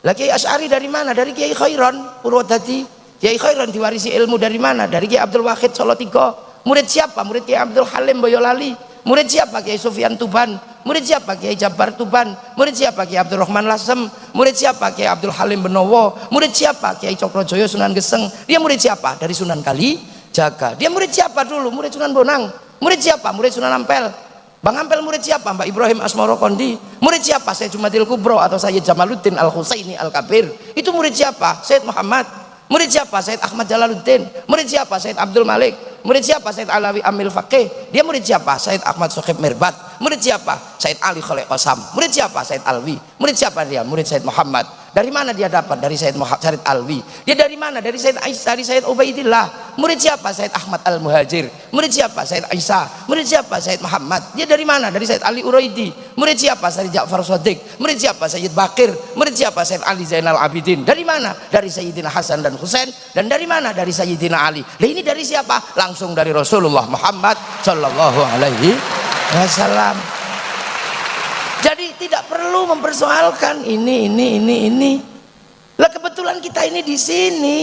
Lah Kiai Asy'ari dari mana? Dari Kiai Khairon Purwodadi. Kiai Khairon diwarisi ilmu dari mana? Dari Kiai Abdul Wahid Solotigo. Murid siapa? Murid Kiai Abdul Halim Boyolali. Murid siapa? Kiai Sufyan Tuban. Murid siapa? Kiai Jabar Tuban. Murid siapa? Kiai Abdul Rahman Lasem. Murid siapa? Kiai Abdul Halim Benowo. Murid siapa? Kiai Cokrojoyo Sunan Geseng. Dia murid siapa? Dari Sunan Kalijaga. Dia murid siapa dulu? Murid Sunan Bonang. Murid siapa? Murid Sunan Ampel. Bang Ampel murid siapa? Mbak Ibrahim Asmoro Kondi. Murid siapa? Sayyid Jumadil Kubro atau Sayyid Jamaluddin Al-Husaini Al-Kabir. Itu murid siapa? Sayyid Muhammad. Murid siapa? Sayyid Ahmad Jalaluddin. Murid siapa? Sayyid Abdul Malik. Murid siapa? Sayyid Alawi Amil Faqih. Dia murid siapa? Sayyid Ahmad Sokhib Mirbat. Murid siapa? Sayyid Ali Khalil Qasam. Murid siapa? Sayyid Alwi. Murid siapa dia? Murid Sayyid Muhammad. Dari mana dia dapat? Dari Sayyid Alwi. Dia dari mana? Dari Sayyid Aisyah, dari Sayyid Ubaidillah. Murid siapa? Sayyid Ahmad Al-Muhajir. Murid siapa? Sayyid Aisyah. Murid siapa? Sayyid Muhammad. Dia dari mana? Dari Sayyid Ali Uraidi. Murid siapa? Sayyid Ja'far Shadiq. Murid siapa? Sayyid Bakir. Murid siapa? Sayyid Ali Zainal Abidin. Dari mana? Dari Sayyidina Hasan dan Husain. Dan dari mana? Dari Sayyidina Ali. Nah, ini dari siapa? Langsung dari Rasulullah Muhammad sallallahu alaihi wasallam. Jadi tidak perlu mempersoalkan ini. Lah kebetulan kita ini di sini.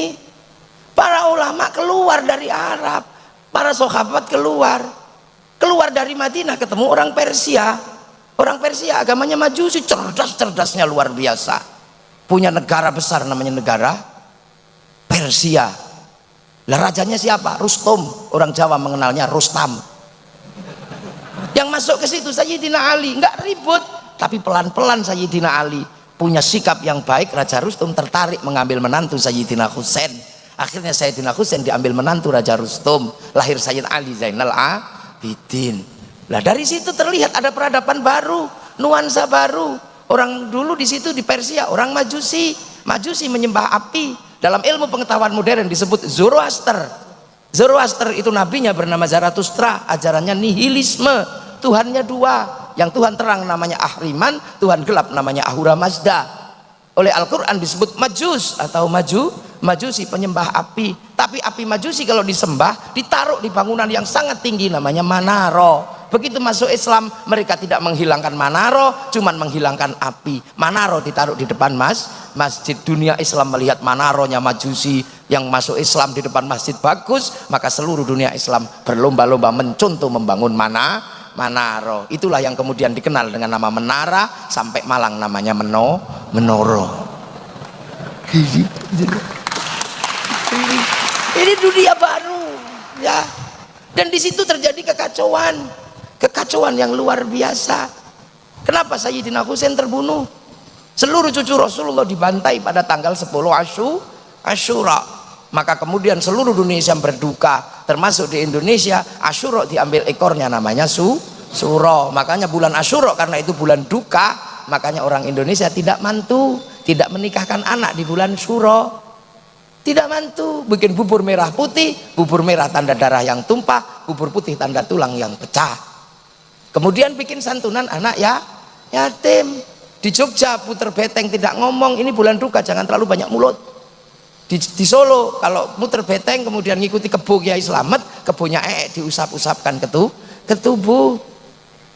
Para ulama keluar dari Arab, para sahabat keluar dari Madinah ketemu orang Persia. Orang Persia agamanya Majusi, cerdas-cerdasnya luar biasa. Punya negara besar namanya negara Persia. Lah rajanya siapa? Rustum. Orang Jawa mengenalnya Rustam. Yang masuk ke situ Sayyidina Ali, nggak ribut, tapi pelan-pelan Sayyidina Ali punya sikap yang baik. Raja Rustum tertarik mengambil menantu Sayyidina Husain. Akhirnya Sayyidina Husain diambil menantu Raja Rustum. Lahir Sayyid Ali Zainal Abidin. Lah dari situ terlihat ada peradaban baru, nuansa baru. Orang dulu di situ di Persia orang Majusi menyembah api. Dalam ilmu pengetahuan modern disebut Zoroaster. Zoroaster itu nabinya bernama Zarathustra, ajarannya nihilisme. Tuhannya dua, yang Tuhan terang namanya Ahriman, Tuhan gelap namanya Ahura Mazda. Oleh Al-Quran disebut Majus atau Majusi, penyembah api. Tapi api Majusi kalau disembah ditaruh di bangunan yang sangat tinggi namanya Manaro. Begitu masuk Islam mereka tidak menghilangkan Manaro, cuman menghilangkan api. Manaro ditaruh di depan masjid. Dunia Islam melihat Manaronya Majusi yang masuk Islam di depan masjid bagus, maka seluruh dunia Islam berlomba-lomba mencontoh membangun Manaro. Itulah yang kemudian dikenal dengan nama menara, sampai Malang namanya Menoro. Ini dunia baru ya. Dan di situ terjadi kekacauan yang luar biasa. Kenapa Sayyidina Husain terbunuh? Seluruh cucu Rasulullah dibantai pada tanggal 10 Asyura. Maka kemudian seluruh Indonesia berduka, termasuk di Indonesia. Asyura diambil ekornya, namanya Suro. Makanya bulan Asyura, karena itu bulan duka, makanya orang Indonesia tidak mantu, tidak menikahkan anak di bulan Suro. Tidak mantu, bikin bubur merah putih, bubur merah tanda darah yang tumpah, bubur putih tanda tulang yang pecah. Kemudian bikin santunan anak yatim. Di Jogja puter beteng tidak ngomong, ini bulan duka, jangan terlalu banyak mulut. Di Solo kalau muter beteng kemudian ngikuti kebo Kiai Slamet, kebonya diusap-usapkan ke tubuh.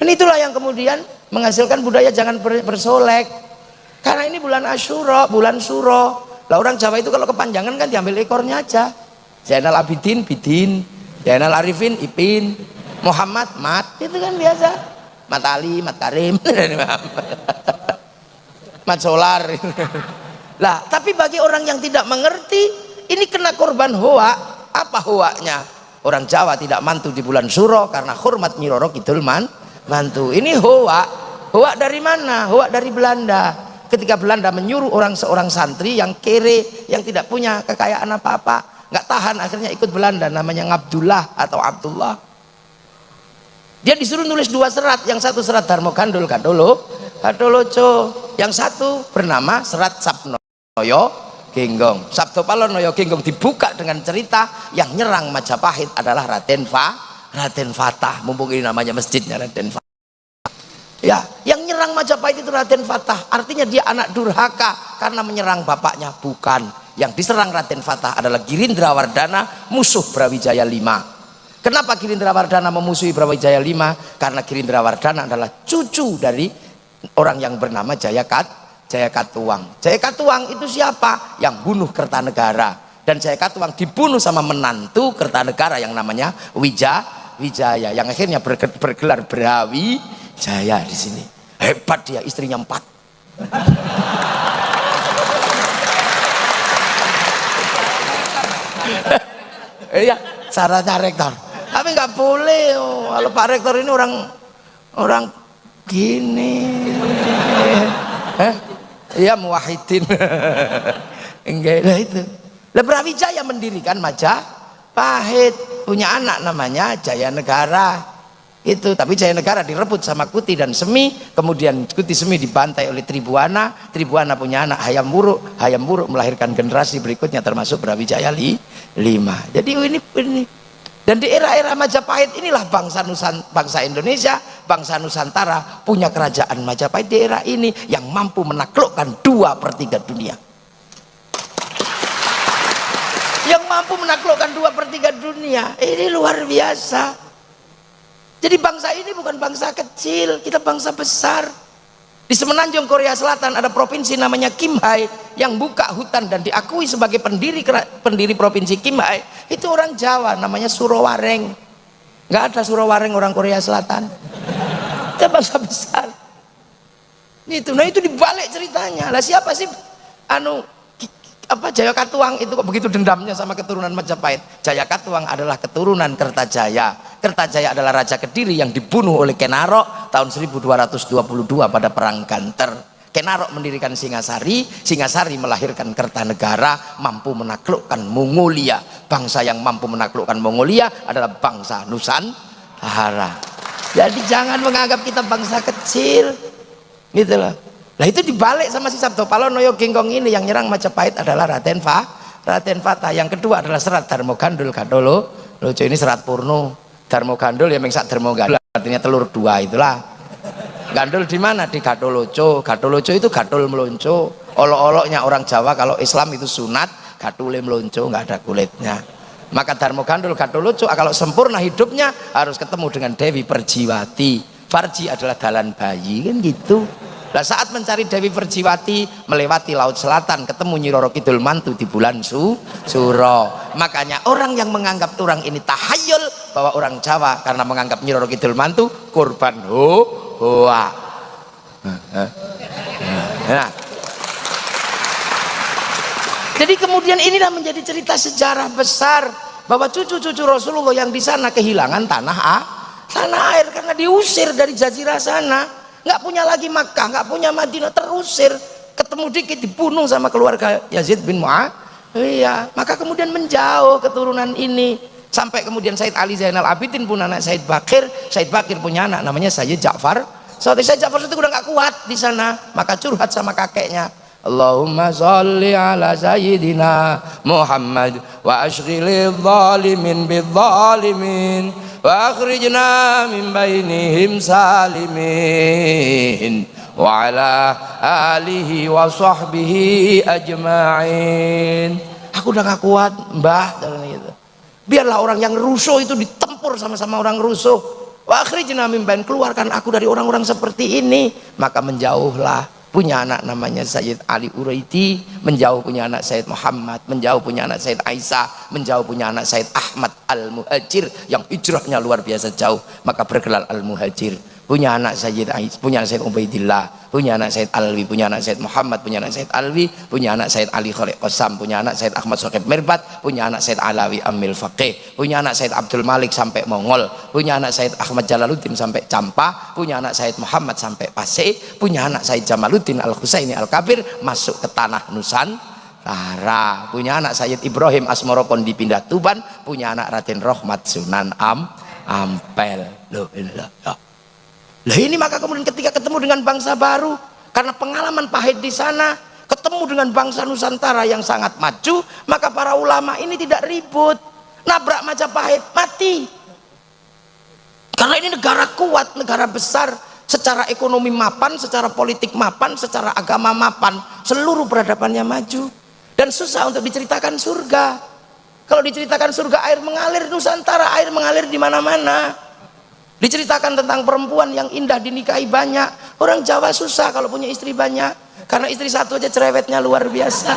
Dan itulah yang kemudian menghasilkan budaya jangan bersolek. Karena ini bulan Asyura, bulan Suro. Lah orang Jawa itu kalau kepanjangan kan diambil ekornya aja. Zainal Abidin Bidin, Zainal Arifin Ipin, Muhammad Mat, itu kan biasa. Mat Ali, Mat Karim. Mat Solar. Lah, tapi bagi orang yang tidak mengerti, ini kena korban hoa. Apa hoanya? Orang Jawa tidak mantu di bulan Suro karena hormat Nyi Roro Kidul mantu. Ini hoa. Hoa dari mana? Hoa dari Belanda. Ketika Belanda menyuruh seorang santri yang kere, yang tidak punya kekayaan apa-apa, nggak tahan, akhirnya ikut Belanda, namanya Abdullah atau Abdullah. Dia disuruh nulis 2 serat, yang satu serat Darmo Gandul Gadoloco, yang satu bernama serat Sabnoyo Genggong. Sabdo Palonoyo Genggong dibuka dengan cerita yang nyerang Majapahit adalah Raden Fatah. Mumpung ini namanya masjidnya Raden Fatah. Ya, yang nyerang Majapahit itu Raden Fatah. Artinya dia anak durhaka karena menyerang bapaknya. Bukan. Yang diserang Raden Fatah adalah Girindrawardhana, musuh Brawijaya V. Kenapa Girindrawardhana memusuhi Brawijaya V? Karena Girindrawardhana adalah cucu dari orang yang bernama Jaya Katuang. Jaya Katuang itu siapa? Yang bunuh Kertanegara. Dan Jaya Katuang dibunuh sama menantu Kertanegara yang namanya Wijaya, yang akhirnya bergelar Brawijaya di sini. Hebat dia, istrinya 4. Iya, syaratnya rektor. Tapi nggak boleh, kalau Pak Rektor ini orang gini. Iya, muwahidin. Enggak lah itu. Lah Brawijaya mendirikan Majapahit, punya anak namanya Jaya Negara. Itu, tapi Jaya Negara direbut sama Kuti dan Semi, kemudian Kuti Semi dibantai oleh Tribuana punya anak Hayam Wuruk melahirkan generasi berikutnya termasuk Brawijaya V. Jadi ini. Dan di era-era Majapahit inilah bangsa Indonesia, bangsa Nusantara punya kerajaan Majapahit di era ini yang mampu menaklukkan 2/3 dunia. Yang mampu menaklukkan 2/3 dunia, ini luar biasa. Jadi bangsa ini bukan bangsa kecil, kita bangsa besar. Di Semenanjung Korea Selatan ada provinsi namanya Kimhae yang buka hutan dan diakui sebagai pendiri provinsi Kimhae. Itu orang Jawa, namanya Surowareng. Nggak ada Surowareng orang Korea Selatan. Kita bangsa besar. Nah itu dibalik ceritanya. Lah siapa sih Jaya Katuang itu kok begitu dendamnya sama keturunan Majapahit? Jaya Katuang adalah keturunan Kertajaya. Kertajaya adalah Raja Kediri yang dibunuh oleh Kenarok tahun 1222 pada perang Ganter. Kenarok mendirikan Singasari, Singasari melahirkan Kertanegara, mampu menaklukkan Mongolia. Bangsa yang mampu menaklukkan Mongolia adalah bangsa Nusantara. Jadi jangan menganggap kita bangsa kecil, gitu loh. Nah itu dibalik sama si Sabdo Palonoyo Genggong ini, yang nyerang Majapahit adalah Raden Fatah. Yang kedua adalah serat Darmo Gandul Gadoloco, ini serat Purno. Darmo Gandul ya mengsak Darmo Gandul, artinya telur 2 itulah. Gandul di mana? Di Gadoloco. Gadoloco itu gadul melonco. Olok-oloknya orang Jawa kalau Islam itu sunat, gadule melonco, nggak ada kulitnya. Maka Darmo Gandul Gadoloco kalau sempurna hidupnya harus ketemu dengan Dewi Perjiwati. Farji adalah dalan bayi, kan gitu. Nah, saat mencari Dewi Perjiwati melewati Laut Selatan ketemu Nyi Roro Kidul mantu di bulan Suro. Makanya orang yang menganggap orang ini tahayul bahwa orang Jawa karena menganggap Nyi Roro Kidul mantu korban hoa. Nah. Jadi kemudian inilah menjadi cerita sejarah besar bahwa cucu-cucu Rasulullah yang di sana kehilangan tanah air karena diusir dari jazirah sana. Nggak punya lagi Makkah, nggak punya Madinah, terusir. ketemu dikit dibunuh sama keluarga Yazid bin Muawiyah. Maka kemudian menjauh keturunan ini, sampai kemudian Said Ali Zainal Abidin punya anak Said Bakir punya anak namanya Sayyid Ja'far. Sayyid Ja'far itu udah nggak kuat di sana, maka curhat sama kakeknya, Allahumma sholli ala sayyidina Muhammad wa ashghilil zalimin bidzalimin wa akhrijna min bainihim salimin wa ala alihi wa sahbihi ajma'in. Aku udah gak kuat mbah, gitu. Biarlah orang yang rusuh itu ditempur sama-sama orang rusuh. Wa akhrijna min bain, keluarkan aku dari orang-orang seperti ini. Maka menjauhlah. Punya anak namanya Sayyid Ali Uraiti, menjauh punya anak Sayyid Muhammad, menjauh punya anak Sayyid Aisyah, menjauh punya anak Sayyid Ahmad Al-Muhajir yang hijrahnya luar biasa jauh, maka bergelar Al-Muhajir. Punya anak Sayyid Aisyah, punya anak Sayyid Ubaidillah, punya anak Sayyid Alwi, punya anak Sayyid Muhammad, punya anak Sayyid Alwi, punya anak Sayyid Ali Khaliq Qasam, punya anak Sayyid Ahmad Sohib Mirbat, punya anak Sayyid Alawi Amil Faqih, punya anak Sayyid Abdul Malik sampai Mongol, punya anak Sayyid Ahmad Jalaluddin sampai Campa, punya anak Sayyid Muhammad sampai Pasir, punya anak Sayyid Jamaluddin Al-Husaini Al-Kabir masuk ke tanah Nusantara, punya anak Sayyid Ibrahim Asmorokon dipindah Tuban, punya anak Raden Rohmat Sunan Ampel. Loh, ya. Lah ini maka kemudian ketika ketemu dengan bangsa baru, karena pengalaman pahit di sana, ketemu dengan bangsa Nusantara yang sangat maju, maka para ulama ini tidak ribut, nabrak Majapahit, mati. Karena ini negara kuat, negara besar, secara ekonomi mapan, secara politik mapan, secara agama mapan, seluruh peradabannya maju. Dan susah untuk diceritakan surga. Kalau diceritakan surga, air mengalir Nusantara, air mengalir di mana-mana. Diceritakan tentang perempuan yang indah dinikahi banyak. Orang Jawa susah kalau punya istri banyak, karena istri satu aja cerewetnya luar biasa.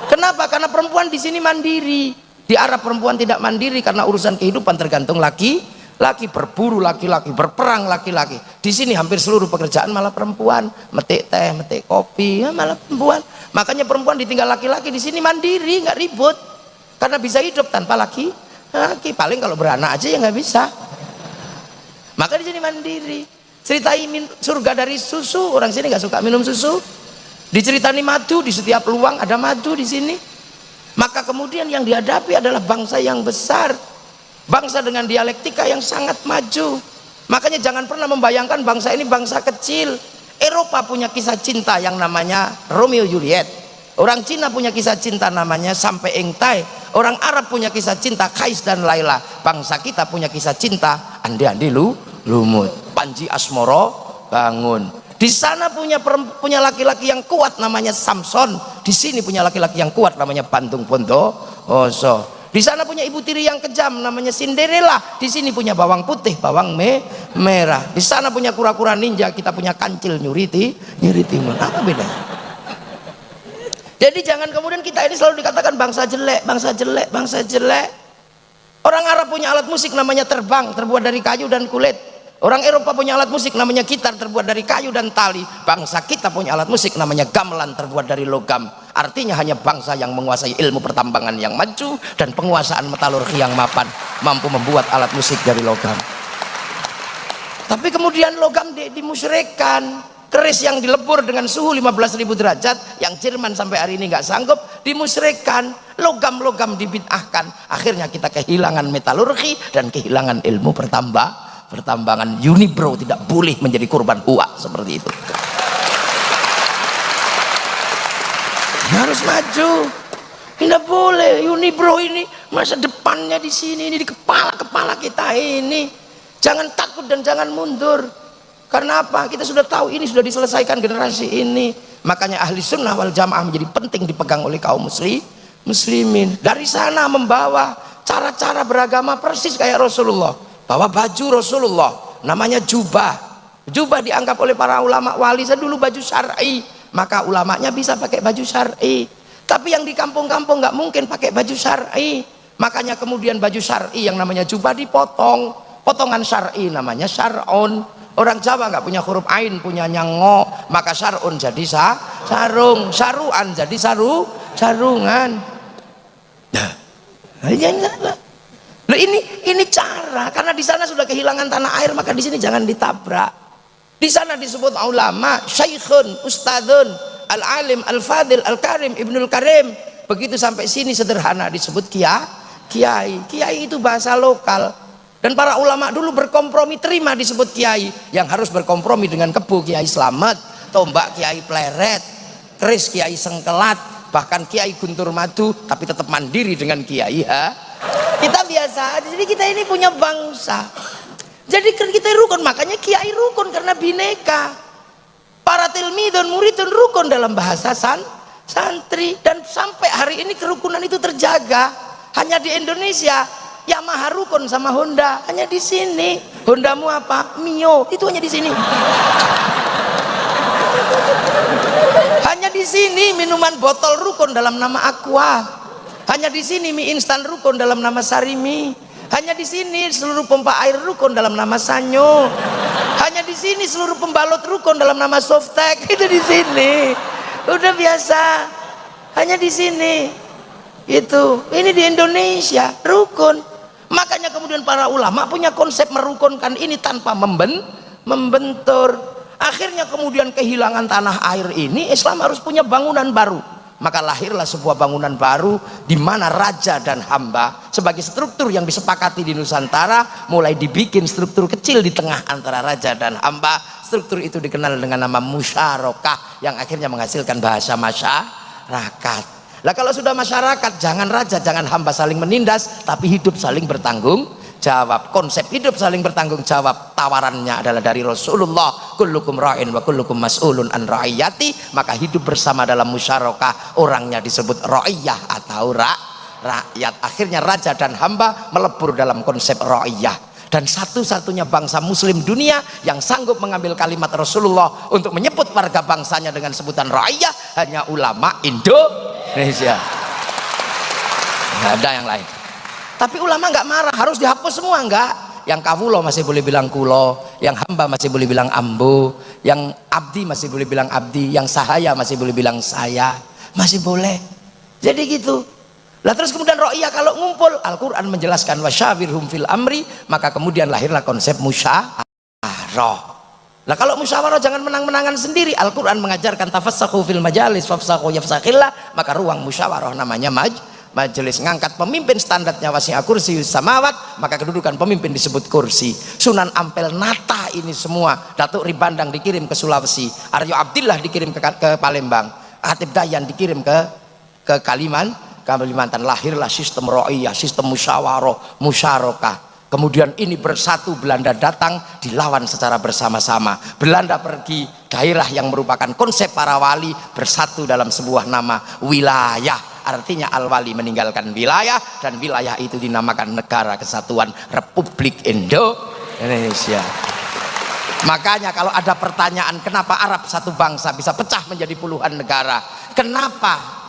Kenapa? Karena perempuan di sini mandiri. Di Arab perempuan tidak mandiri karena urusan kehidupan tergantung laki-laki, berburu laki-laki, berperang laki-laki. Di sini hampir seluruh pekerjaan malah perempuan, metik teh, metik kopi, ya malah perempuan. Makanya perempuan ditinggal laki-laki di sini mandiri, nggak ribut, karena bisa hidup tanpa laki. Paling kalau beranak aja ya nggak bisa. Maka di sini mandiri. Ceritain surga dari susu, orang sini nggak suka minum susu. Diceritani madu, di setiap luang ada madu di sini. Maka kemudian yang dihadapi adalah bangsa yang besar, bangsa dengan dialektika yang sangat maju. Makanya jangan pernah membayangkan bangsa ini bangsa kecil. Eropa punya kisah cinta yang namanya Romeo Juliet. Orang Cina punya kisah cinta namanya Sampai Engtai. Orang Arab punya kisah cinta Kais dan Laila. Bangsa kita punya kisah cinta Andi-andi Lumut, Panji Asmoro Bangun. Di sana punya laki-laki yang kuat namanya Samson. Di sini punya laki-laki yang kuat namanya Bantung Bondowoso. Di sana punya ibu tiri yang kejam namanya Cinderella. Di sini punya bawang putih, bawang merah. Di sana punya kura-kura ninja, kita punya kancil nyuri timun. Apa bedanya? Jadi jangan kemudian kita ini selalu dikatakan bangsa jelek, bangsa jelek, bangsa jelek. Orang Arab punya alat musik namanya terbang, terbuat dari kayu dan kulit. Orang Eropa punya alat musik namanya gitar, terbuat dari kayu dan tali. Bangsa kita punya alat musik namanya gamelan, terbuat dari logam. Artinya hanya bangsa yang menguasai ilmu pertambangan yang maju dan penguasaan metalurgi yang mapan mampu membuat alat musik dari logam. Tapi kemudian logam dimusyrikkan. Keris yang dilebur dengan suhu 15.000 derajat yang Jerman sampai hari ini nggak sanggup, dimusyrikkan. Logam-logam dibid'ahkan. Akhirnya kita kehilangan metalurgi dan kehilangan ilmu pertambangan. Unibrow tidak boleh menjadi korban uak seperti itu. Harus maju. Tidak boleh. Unibrow ini masa depannya di sini, ini di kepala kita ini. Jangan takut dan jangan mundur. Karena apa? Kita sudah tahu ini sudah diselesaikan generasi ini. Makanya ahli sunnah wal jamaah menjadi penting dipegang oleh kaum muslimin. Dari sana membawa cara-cara beragama persis kayak Rasulullah. Bawa baju Rasulullah, namanya jubah. Jubah dianggap oleh para ulama wali dulu baju syar'i. Maka ulamanya bisa pakai baju syar'i. Tapi yang di kampung-kampung nggak mungkin pakai baju syar'i. Makanya kemudian baju syar'i yang namanya jubah dipotong. Potongan syar'i namanya syar'un. Orang Jawa nggak punya huruf ain, punya nyango, maka syar'un jadi sarung, saruan jadi sarungan. Nah, ini cara, karena di sana sudah kehilangan tanah air, maka di sini jangan ditabrak. Di sana disebut ulama, syaikhun, ustadzun, al-alim, al-fadil, al-karim, ibnul karim. Begitu sampai sini sederhana disebut kiai. Kiai itu bahasa lokal. Dan para ulama dulu berkompromi, terima disebut kiai. Yang harus berkompromi dengan Kebo Kiai Slamet, Tombak Kiai Pleret, Keris Kiai Sengkelat, bahkan Kiai Guntur Madu, tapi tetap mandiri dengan kiai. Kita biasa, jadi kita ini punya bangsa. Jadi kita rukun, makanya kiai rukun karena bineka. Para tilmidun, muridun rukun dalam bahasa santri. Dan sampai hari ini kerukunan itu terjaga. Hanya di Indonesia Yamaha rukun sama Honda, hanya di sini. Hondamu apa? Mio, itu hanya di sini. Hanya di sini minuman botol rukun dalam nama Aqua. Hanya di sini mie instan rukun dalam nama Sarimi. Hanya di sini seluruh pompa air rukun dalam nama Sanyo. Hanya di sini seluruh pembalut rukun dalam nama Softek. Itu di sini. Udah biasa. Hanya di sini. Itu. Ini di Indonesia rukun. Makanya kemudian para ulama punya konsep merukunkan ini tanpa membentur. Akhirnya kemudian kehilangan tanah air ini, Islam harus punya bangunan baru. Maka lahirlah sebuah bangunan baru di mana raja dan hamba sebagai struktur yang disepakati di Nusantara mulai dibikin struktur kecil di tengah antara raja dan hamba. Struktur itu dikenal dengan nama musyarakah yang akhirnya menghasilkan bahasa masyarakat. Lah kalau sudah masyarakat, jangan raja, jangan hamba saling menindas, tapi hidup saling bertanggung jawab. Konsep hidup saling bertanggung jawab tawarannya adalah dari Rasulullah, kullukum ra'in wa kullukum mas'ulun an ra'iyati. Maka hidup bersama dalam musyarakah, orangnya disebut ra'iyah atau rakyat. Akhirnya raja dan hamba melebur dalam konsep ra'iyah. Dan satu-satunya bangsa muslim dunia yang sanggup mengambil kalimat Rasulullah untuk menyebut warga bangsanya dengan sebutan ra'iyah hanya ulama Indonesia. Nggak ada yang lain. Tapi ulama nggak marah, harus dihapus semua enggak. Yang kawulo masih boleh bilang kulo, yang hamba masih boleh bilang ambo, yang abdi masih boleh bilang abdi, yang sahaya masih boleh bilang saya, masih boleh. Jadi gitu. Lah terus kemudian ro'iyah kalau ngumpul, Al-Quran menjelaskan wasyawirhum fil amri, maka kemudian lahirlah konsep musyawarah. Lah kalau musyawarah jangan menang-menangan sendiri. Al-Quran mengajarkan tafassahu fil majalis fafsahu yafsakhillah, maka ruang musyawarah namanya majelis. Ngangkat pemimpin standarnya wasi'a kursiyus samawat, maka kedudukan pemimpin disebut kursi. Sunan Ampel nata ini semua. Datuk Ribandang dikirim ke Sulawesi, Aryo Abdillah dikirim ke Palembang, Hatib Dayan dikirim ke Kalimantan. Lahirlah sistem ro'iyah, sistem musyawarah, musyarakah. Kemudian ini bersatu, Belanda datang dilawan secara bersama-sama. Belanda pergi, daerah yang merupakan konsep para wali bersatu dalam sebuah nama wilayah. Artinya al-wali meninggalkan wilayah dan wilayah itu dinamakan Negara Kesatuan Republik Indonesia. Makanya kalau ada pertanyaan kenapa Arab satu bangsa bisa pecah menjadi puluhan negara, kenapa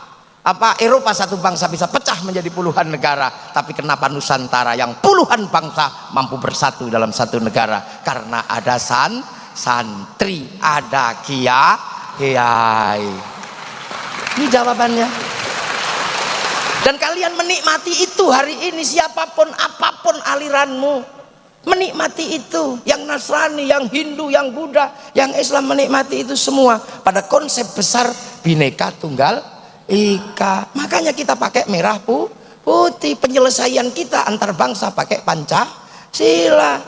Eropa satu bangsa bisa pecah menjadi puluhan negara, tapi kenapa Nusantara yang puluhan bangsa mampu bersatu dalam satu negara? Karena ada santri, ada kiai. Ini jawabannya. Dan kalian menikmati itu hari ini, siapapun apapun aliranmu menikmati itu. Yang Nasrani, yang Hindu, yang Buddha, yang Islam menikmati itu semua pada konsep besar Bhinneka Tunggal Ika. Makanya kita pakai merah putih. Penyelesaian kita antar bangsa pakai Pancasila.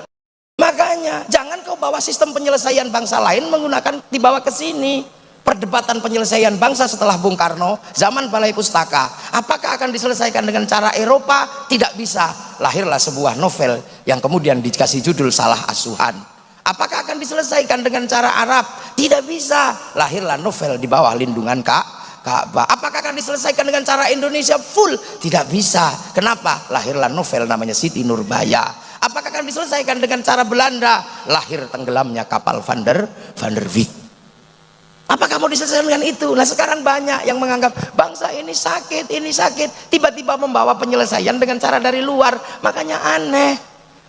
Makanya jangan kau bawa sistem penyelesaian bangsa lain menggunakan dibawa ke sini. Perdebatan penyelesaian bangsa setelah Bung Karno zaman Balai Pustaka, apakah akan diselesaikan dengan cara Eropa? Tidak bisa. Lahirlah sebuah novel yang kemudian dikasih judul Salah Asuhan. Apakah akan diselesaikan dengan cara Arab? Tidak bisa. Lahirlah novel di bawah lindungan Ka'bah. Apakah akan diselesaikan dengan cara Indonesia full? Tidak bisa. Kenapa? Lahirlah novel namanya Siti Nurbaya. Apakah akan diselesaikan dengan cara Belanda? Lahir tenggelamnya kapal Van der Wijk. Apakah mau diselesaikan dengan itu? Nah sekarang banyak yang menganggap bangsa ini sakit, tiba-tiba membawa penyelesaian dengan cara dari luar. Makanya aneh.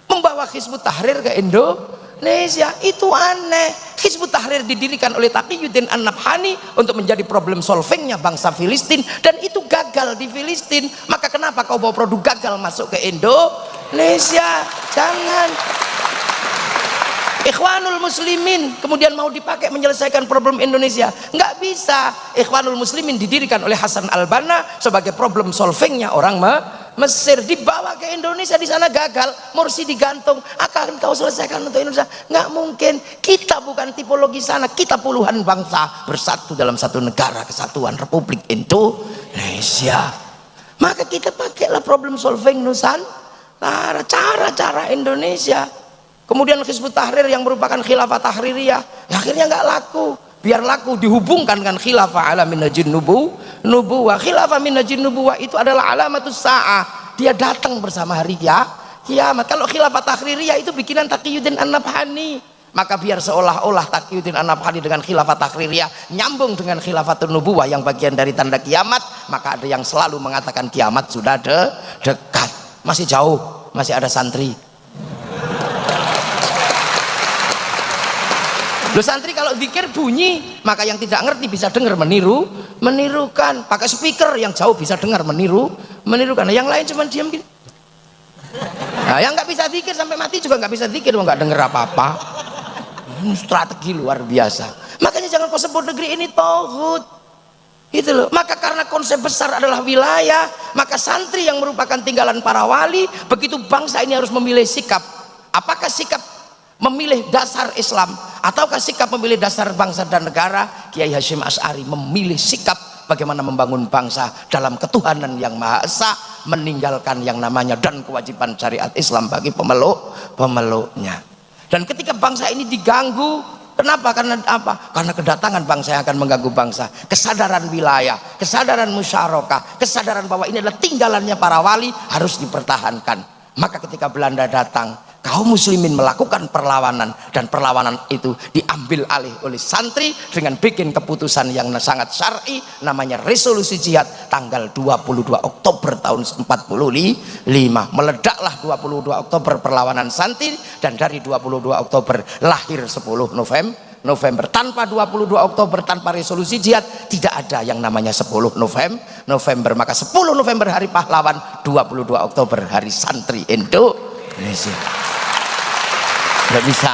Membawa Hizbut Tahrir ke Indonesia itu aneh. Hizbut Tahrir didirikan oleh Taqiyuddin An-Nabhani untuk menjadi problem solvingnya bangsa Filistin, dan itu gagal di Filistin. Maka kenapa kau bawa produk gagal masuk ke Indonesia? Jangan. Ikhwanul Muslimin kemudian mau dipakai menyelesaikan problem Indonesia, nggak bisa. Ikhwanul Muslimin didirikan oleh Hasan al-Banna sebagai problem solvingnya orang Mesir, dibawa ke Indonesia, di sana gagal, Mursi digantung, akan kau selesaikan untuk Indonesia? Nggak mungkin. Kita bukan tipologi sana, kita puluhan bangsa bersatu dalam satu negara kesatuan Republik Indonesia. Maka kita pakailah problem solving Nusantara, cara-cara Indonesia. Kemudian Hizbut Tahrir yang merupakan khilafah tahririyah, akhirnya nggak laku. Biar laku dihubungkan dengan khilafah ala minhajin nubuwah. Khilafah minhajin nubuwah itu adalah alamatus sa'ah, dia datang bersama hari kiamat. Kalau khilafah tahririyah itu bikinan Taqiyuddin An-Nabhani, maka biar seolah-olah Taqiyuddin An-Nabhani dengan khilafah tahririyah nyambung dengan khilafatun nubuwah yang bagian dari tanda kiamat, maka ada yang selalu mengatakan kiamat sudah dekat. Masih jauh, masih ada santri. Loh, santri kalau zikir bunyi, maka yang tidak ngerti bisa dengar menirukan. Pakai speaker yang jauh bisa dengar menirukan. Nah, yang lain cuma diam gitu. Nah, yang nggak bisa zikir sampai mati juga nggak bisa zikir, nggak dengar apa-apa. Strategi luar biasa. Makanya jangan kau sebut negeri ini tauhid. Gitu loh. Maka karena konsep besar adalah wilayah, maka santri yang merupakan tinggalan para wali, begitu bangsa ini harus memilih sikap. Apakah sikap memilih dasar Islam ataukah sikap memilih dasar bangsa dan negara? Kiai Hasyim Asy'ari memilih sikap bagaimana membangun bangsa dalam ketuhanan yang Maha Esa, meninggalkan yang namanya dan kewajiban syariat Islam bagi pemeluknya. Dan ketika bangsa ini diganggu, kenapa? Karena apa? Karena kedatangan bangsa yang akan mengganggu bangsa. Kesadaran wilayah, kesadaran musyarakah, kesadaran bahwa ini adalah tinggalannya para wali harus dipertahankan. Maka ketika Belanda datang, kaum muslimin melakukan perlawanan, dan perlawanan itu diambil alih oleh santri dengan bikin keputusan yang sangat syar'i, namanya resolusi jihad tanggal 22 Oktober tahun 45. Meledaklah 22 Oktober perlawanan santri, dan dari 22 Oktober lahir 10 November. Tanpa 22 Oktober, tanpa resolusi jihad, tidak ada yang namanya 10 November. Maka 10 November hari pahlawan, 22 Oktober hari santri Indonesia. Nggak bisa.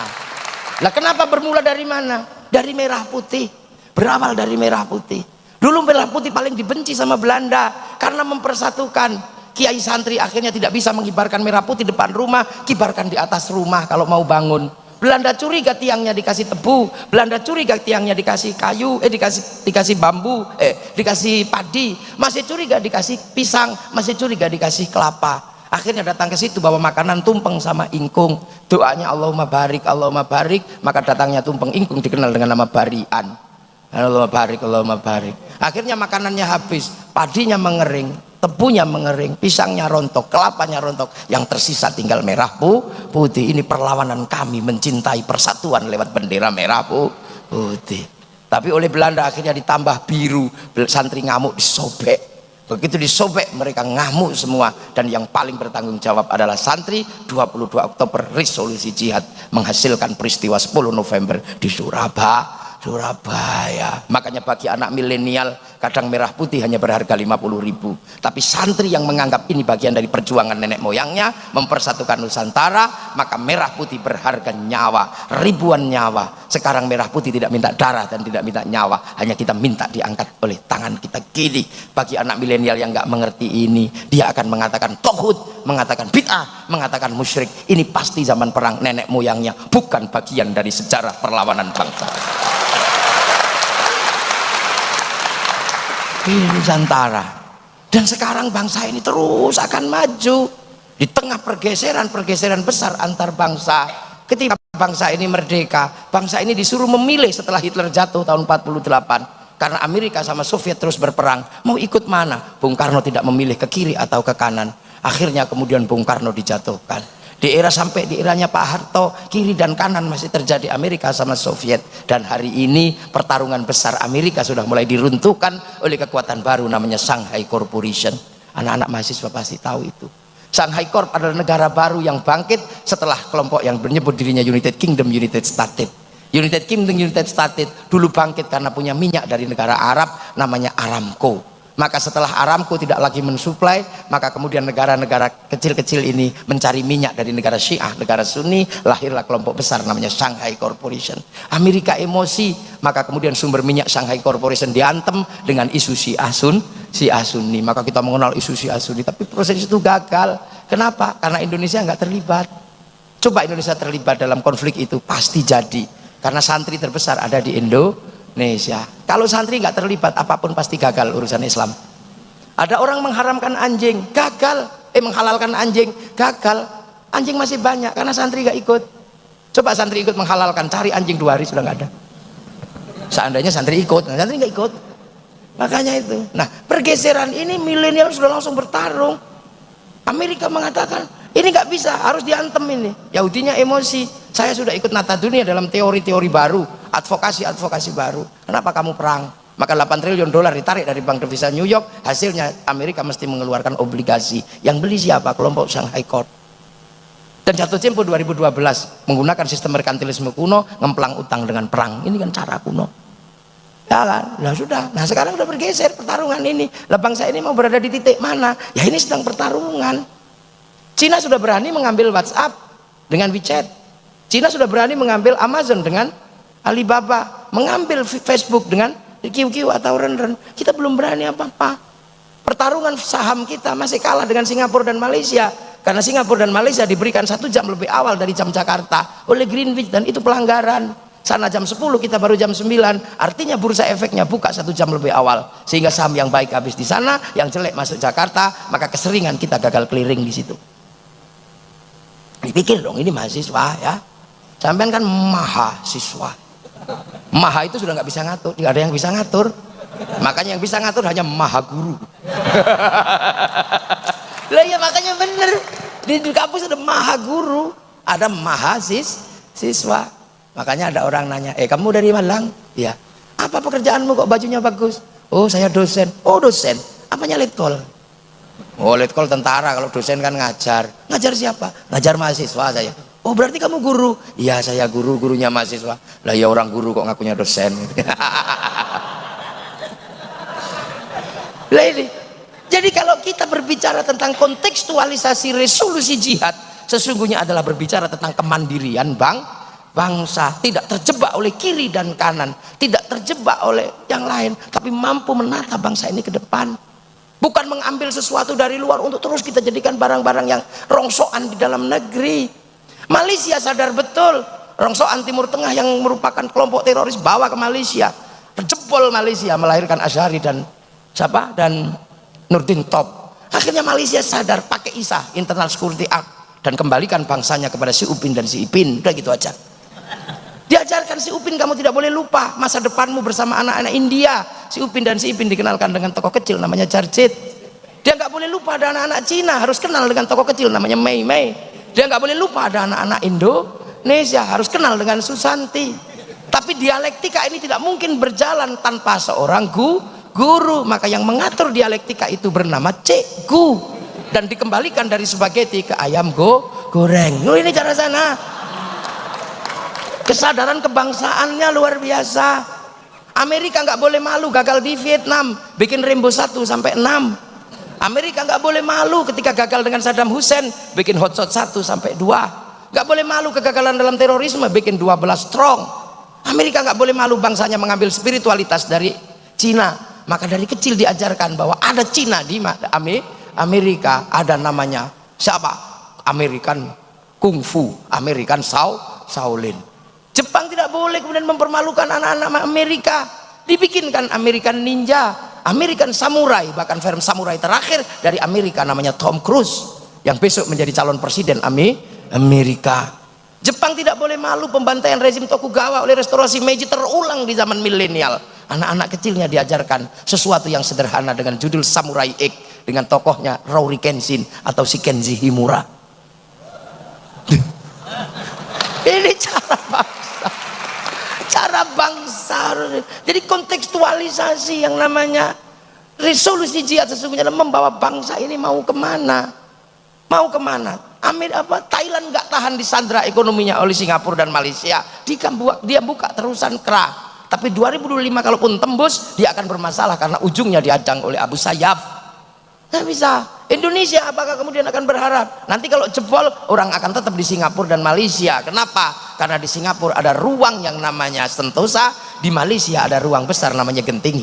Lah kenapa bermula dari mana? Dari merah putih. Berawal dari merah putih. Dulu merah putih paling dibenci sama Belanda karena mempersatukan. Kiai santri akhirnya tidak bisa mengibarkan merah putih depan rumah, kibarkan di atas rumah kalau mau bangun. Belanda curiga tiangnya dikasih tebu, Belanda curiga tiangnya dikasih kayu, dikasih bambu, dikasih padi, masih curiga dikasih pisang, masih curiga dikasih kelapa. Akhirnya datang ke situ bawa makanan tumpeng sama ingkung, doanya Allahumma barik, Allahumma barik, maka datangnya tumpeng ingkung dikenal dengan nama barian. Allahumma barik, Allahumma barik. Akhirnya makanannya habis, padinya mengering, tebunya mengering, pisangnya rontok, kelapanya rontok, yang tersisa tinggal merah putih. Ini perlawanan kami mencintai persatuan lewat bendera merah putih. Tapi oleh Belanda akhirnya ditambah biru, santri ngamuk disobek. Begitu disobek mereka ngamuk semua, dan yang paling bertanggung jawab adalah santri. 22 Oktober resolusi jihad menghasilkan peristiwa 10 November di Surabaya. Makanya bagi anak milenial kadang merah putih hanya berharga 50.000, tapi santri yang menganggap ini bagian dari perjuangan nenek moyangnya mempersatukan Nusantara, maka merah putih berharga nyawa, ribuan nyawa. Sekarang merah putih tidak minta darah dan tidak minta nyawa, hanya kita minta diangkat oleh tangan kita kiri. Bagi anak milenial yang nggak mengerti ini, dia akan mengatakan tauhid, mengatakan bid'ah, mengatakan musyrik. Ini pasti zaman perang nenek moyangnya, bukan bagian dari sejarah perlawanan bangsa. Ini Nusantara. Dan sekarang bangsa ini terus akan maju di tengah pergeseran besar antar bangsa. Ketika bangsa ini merdeka, bangsa ini disuruh memilih setelah Hitler jatuh tahun 48, karena Amerika sama Soviet terus berperang, mau ikut mana? Bung Karno tidak memilih ke kiri atau ke kanan. Akhirnya kemudian Bung Karno dijatuhkan. Sampai di eranya Pak Harto, kiri dan kanan masih terjadi Amerika sama Soviet. Dan hari ini pertarungan besar Amerika sudah mulai diruntuhkan oleh kekuatan baru namanya Shanghai Corporation. Anak-anak mahasiswa pasti tahu itu. Shanghai Corp adalah negara baru yang bangkit setelah kelompok yang menyebut dirinya United Kingdom, United States. United Kingdom, United States dulu bangkit karena punya minyak dari negara Arab namanya Aramco. Maka setelah Aramco tidak lagi mensuplai, maka kemudian negara-negara kecil-kecil ini mencari minyak dari negara Syiah, negara Sunni, lahirlah kelompok besar namanya Shanghai Corporation. Amerika emosi, maka kemudian sumber minyak Shanghai Corporation diantem dengan isu Syiah Sunni. Maka kita mengenal isu Syiah Sunni, tapi proses itu gagal. Kenapa? Karena Indonesia nggak terlibat. Coba Indonesia terlibat dalam konflik itu, pasti jadi. Karena santri terbesar ada di Indonesia. Kalau santri nggak terlibat, apapun pasti gagal urusan Islam. Ada orang mengharamkan anjing, gagal. Menghalalkan anjing, gagal. Anjing masih banyak karena santri nggak ikut. Coba santri ikut menghalalkan, cari anjing 2 hari sudah nggak ada. Seandainya santri ikut, santri nggak ikut. Makanya itu. Nah, pergeseran ini milenial sudah langsung bertarung. Amerika mengatakan ini nggak bisa, harus diantem ini. Yahudinya emosi. Saya sudah ikut nata dunia dalam teori-teori baru, advokasi baru. Kenapa kamu perang? Maka 8 triliun dolar ditarik dari bank devisa New York. Hasilnya Amerika mesti mengeluarkan obligasi. Yang beli siapa? Kelompok Shanghai Corp. Dan jatuh tempo 2012 menggunakan sistem merkantilisme kuno, ngemplang utang dengan perang. Ini kan cara kuno. Ya kan? Nah sudah. Nah sekarang sudah bergeser pertarungan ini. Lah bangsa ini mau berada di titik mana? Ya ini sedang pertarungan. Cina sudah berani mengambil WhatsApp dengan WeChat. Cina sudah berani mengambil Amazon dengan Alibaba, mengambil Facebook dengan QQ atau Renren. Kita belum berani apa-apa. Pertarungan saham kita masih kalah dengan Singapura dan Malaysia, karena Singapura dan Malaysia diberikan 1 jam lebih awal dari jam Jakarta oleh Greenwich, dan itu pelanggaran. Sana jam 10, kita baru jam 9, artinya bursa efeknya buka 1 jam lebih awal, sehingga saham yang baik habis di sana, yang jelek masuk Jakarta, maka keseringan kita gagal clearing di situ. Dipikir dong, ini mahasiswa ya. Sampean kan mahasiswa. Maha itu sudah nggak bisa ngatur, tidak ada yang bisa ngatur. Makanya yang bisa ngatur hanya maha guru. Lah ya makanya bener. Di kampus ada maha guru, ada mahasiswa. Makanya ada orang nanya, kamu dari Malang? Ya. Apa pekerjaanmu kok bajunya bagus? Oh saya dosen. Oh dosen. Apanya letkol? Oh letkol tentara, kalau dosen kan ngajar. Ngajar siapa? Ngajar mahasiswa saya. Oh berarti kamu guru? Iya saya guru, gurunya mahasiswa. Lah ya orang guru kok ngakunya dosen. Lah ini. Jadi kalau kita berbicara tentang kontekstualisasi resolusi jihad, sesungguhnya adalah berbicara tentang kemandirian bangsa, tidak terjebak oleh kiri dan kanan, tidak terjebak oleh yang lain, tapi mampu menata bangsa ini ke depan. Bukan mengambil sesuatu dari luar untuk terus kita jadikan barang-barang yang rongsokan di dalam negeri. Malaysia sadar betul rongsokan Timur Tengah yang merupakan kelompok teroris bawa ke Malaysia, jebol Malaysia, melahirkan Azhari dan siapa, dan Nurdin Top. Akhirnya Malaysia sadar, pakai ISA, Internal Security Act, dan kembalikan bangsanya kepada si Upin dan si Ipin. Udah gitu aja. Diajarkan si Upin, kamu tidak boleh lupa masa depanmu bersama anak-anak India. Si Upin dan si Ipin dikenalkan dengan tokoh kecil namanya Jarjit. Dia nggak boleh lupa ada anak-anak Cina, harus kenal dengan tokoh kecil namanya Mei Mei. Dia nggak boleh lupa ada anak-anak Indonesia, harus kenal dengan Susanti. Tapi dialektika ini tidak mungkin berjalan tanpa seorang guru. Maka yang mengatur dialektika itu bernama cikgu, dan dikembalikan dari spaghetti ke ayam goreng. Oh, ini cara sana. Kesadaran kebangsaannya luar biasa. Amerika nggak boleh malu gagal di Vietnam, bikin Rainbow 1 sampai 6. Amerika nggak boleh malu ketika gagal dengan Saddam Hussein, bikin Hotshot 1 sampai 2. Nggak boleh malu kegagalan dalam terorisme, bikin 12 strong. Amerika nggak boleh malu bangsanya mengambil spiritualitas dari Cina. Maka dari kecil diajarkan bahwa ada Cina di Amerika, ada namanya siapa? American Kungfu, American Shaolin. Jepang tidak boleh kemudian mempermalukan anak-anak Amerika, dibikinkan American Ninja, American Samurai, bahkan film samurai terakhir dari Amerika namanya Tom Cruise yang besok menjadi calon presiden Amerika. Jepang tidak boleh malu pembantaian rezim Tokugawa oleh restorasi Meiji terulang di zaman milenial. Anak-anak kecilnya diajarkan sesuatu yang sederhana dengan judul Samurai X dengan tokohnya Rory Kenshin atau Shikenji Himura. Ini cara bangsa. Jadi kontekstualisasi yang namanya resolusi jihad sesungguhnya adalah membawa bangsa ini mau kemana, Thailand nggak tahan disandra ekonominya oleh Singapura dan Malaysia, dia buka terusan kerah. Tapi 2025 kalaupun tembus, dia akan bermasalah karena ujungnya diadang oleh Abu Sayyaf. Nggak bisa. Indonesia apakah kemudian akan berharap nanti kalau jebol orang akan tetap di Singapura dan Malaysia? Kenapa? Karena di Singapura ada ruang yang namanya Sentosa, di Malaysia ada ruang besar namanya Genting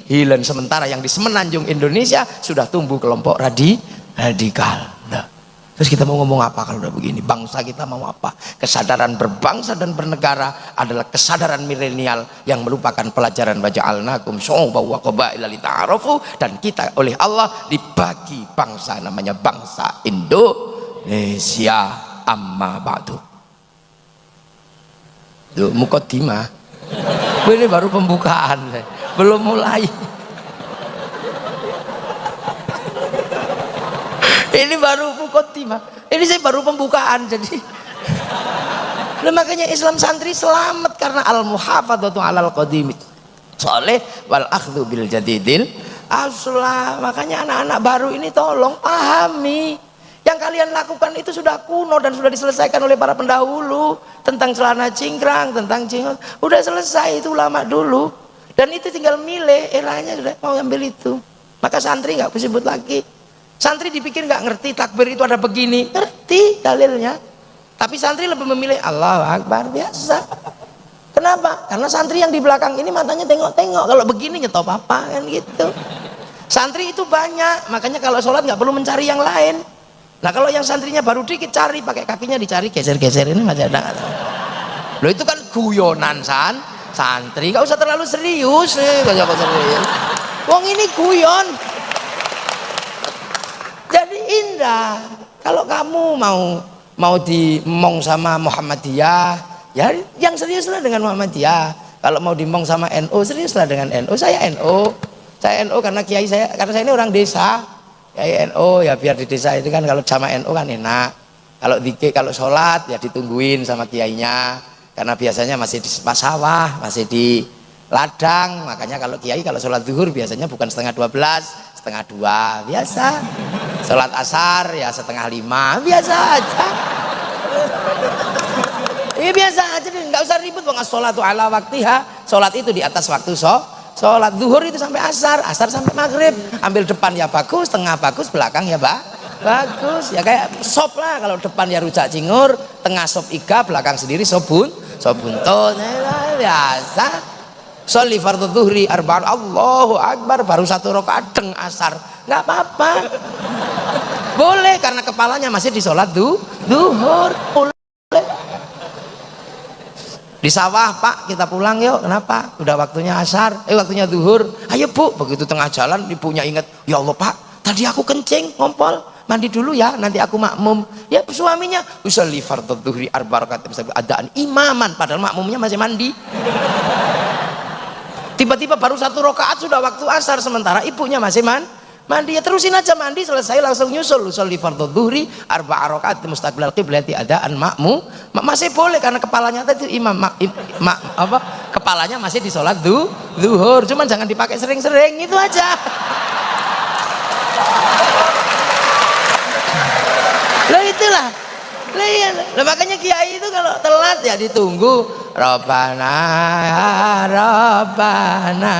Highland. Sementara yang di semenanjung Indonesia sudah tumbuh kelompok radikal. Nah, terus kita mau ngomong apa kalau udah begini? Bangsa kita mau apa? Kesadaran berbangsa dan bernegara adalah kesadaran milenial yang merupakan pelajaran waja'alnakum syu'uban wa qabaila lita'arafu, dan kita oleh Allah dibagi bangsa namanya bangsa Indonesia. Amma ba'du. Tuh mukaddimah. Ini baru pembukaan, belum mulai. Ini baru mukaddimah. Ini saya baru pembukaan. Jadi nah, makanya Islam santri selamat karena al-muhafadzatu 'alal qadim sholih wal akhdhu bil jadidil aslah. Makanya anak-anak baru ini tolong pahami yang kalian lakukan itu sudah kuno dan sudah diselesaikan oleh para pendahulu. Tentang celana cingkrang, tentang cingot, udah selesai, itu ulama dulu. Dan itu tinggal milih, eranya sudah mau ambil itu. Maka santri nggak disebut lagi. Santri dipikir nggak ngerti takbir itu ada begini, ngerti dalilnya. Tapi santri lebih memilih Allahu Akbar biasa. Kenapa? Karena santri yang di belakang ini matanya tengok-tengok. Kalau begini nyetop apa kan gitu. Santri itu banyak, makanya kalau sholat nggak perlu mencari yang lain. Nah kalau yang santrinya baru dikit, cari pakai kakinya dicari, geser-geser ini masih ada. Loh itu kan guyonan santri, nggak usah terlalu serius. Wong ini guyon. Jadi indah. Kalau kamu mau dimong sama Muhammadiyah, ya yang seriuslah dengan Muhammadiyah. Kalau mau dimong sama NU, seriuslah dengan NU. Saya NU. Saya NU karena kiai karena saya ini orang desa. Kiai NU ya biar di desa itu kan kalau sama NU kan enak. Kalau dikit, kalau sholat ya ditungguin sama kiainya. Karena biasanya masih di sawah, masih di ladang. Makanya kalau kiai kalau sholat zuhur biasanya bukan setengah 12, setengah 2 biasa. Sholat asar ya setengah 5 biasa aja. Iya biasa aja, nggak usah ribet. Sholatu ala waktiha, sholat itu di atas waktu sholat zuhur itu sampai asar sampai maghrib. Ambil depan ya bagus, tengah bagus, belakang ya bagus. Ya kayak sop lah, kalau depan ya rujak cingur, tengah sop iga, belakang sendiri sop buntut. Biasa. Sholli fardhu dhuhri arba'an Allahu Akbar, baru 1 rakaat deng asar, nggak apa-apa, boleh karena kepalanya masih di sholat duhur. Boleh. Di sawah Pak kita pulang yuk, kenapa? Udah waktunya asar, waktunya duhur. Ayo Bu, begitu tengah jalan ibunya ingat, ya Allah Pak tadi aku kencing ngompol, mandi dulu ya nanti aku makmum. Ya suaminya usolli fardhu dhuhri arba'an adaan imaman, padahal makmumnya masih mandi. Tiba-tiba baru 1 rakaat sudah waktu asar, sementara ibunya masih mandi. Ya terusin aja mandi, selesai langsung nyusul sholli fardhu dhuhri arba'a rakaat mustaqbilal qiblati adaan makmum. Masih boleh karena kepalanya tadi kepalanya masih di sholat zuhur, cuman jangan dipakai sering-sering, itu aja. Lah itulah. Lah makanya kiai itu kalau telat ya ditunggu. Rabbana ya Rabbana.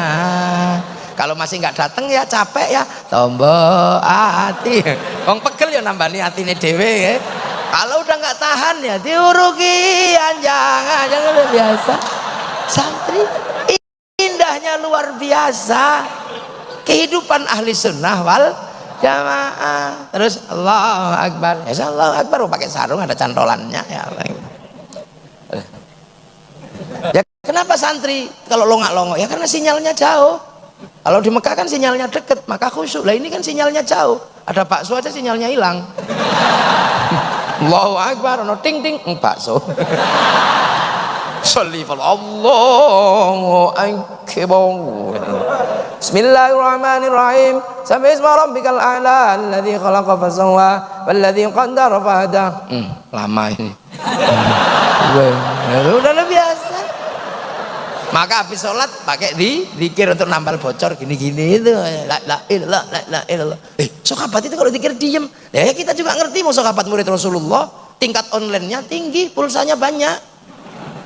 Kalau masih nggak datang ya capek ya, tombol hati. Wong pegel ya nambani atine dhewe ya. Kalau udah nggak tahan ya diuruki jangan biasa. Santri indahnya luar biasa. Kehidupan ahli sunnah wal jamaah. Terus Allahu Akbar. Ya Allahu Akbar pakai sarung ada cantolannya ya. Ya kenapa santri kalau longak-longok? Ya karena sinyalnya jauh. Kalau di Mekah kan sinyalnya deket, maka khusyuk. Lah ini kan sinyalnya jauh. Ada bakso aja sinyalnya hilang. Allahu Akbar, ono ting ting bakso. Sholli Allahu Akbar. Bismillahirrahmanirrahim. Sabbi isma rabbikal a'la alladzi khalaqa fasawwa walladzi qaddara fahada. Lama ini. Udah biasa. Maka habis sholat pakai zikir untuk nambal bocor gini-gini itu. La ilallah. Sahabat itu kalau zikir diem. Ya kita juga ngerti mau sahabat murid Rasulullah tingkat online-nya tinggi, pulsanya banyak.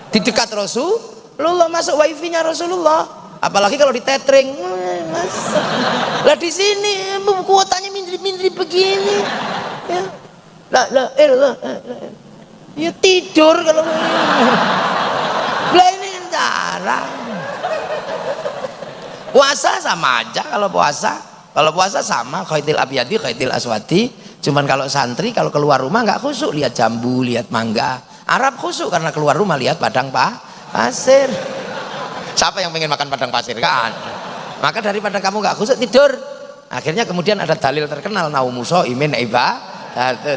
Di dekat Rasulullah, masuk wifi-nya Rasulullah. Apalagi kalau di tethering, masuk. Lah di sini kuotanya mindri-mindri begini. Ya. Lah, ya tidur kalau lah ini cara. Puasa sama aja kalau puasa sama khaitil abyadi khaitil aswadi. Cuman kalau santri kalau keluar rumah nggak khusyuk lihat jambu, lihat mangga. Arab khusyuk karena keluar rumah lihat padang pasir. Siapa yang pengen makan padang pasir kan? Maka daripada kamu nggak khusyuk tidur. Akhirnya kemudian ada dalil terkenal naumuso imin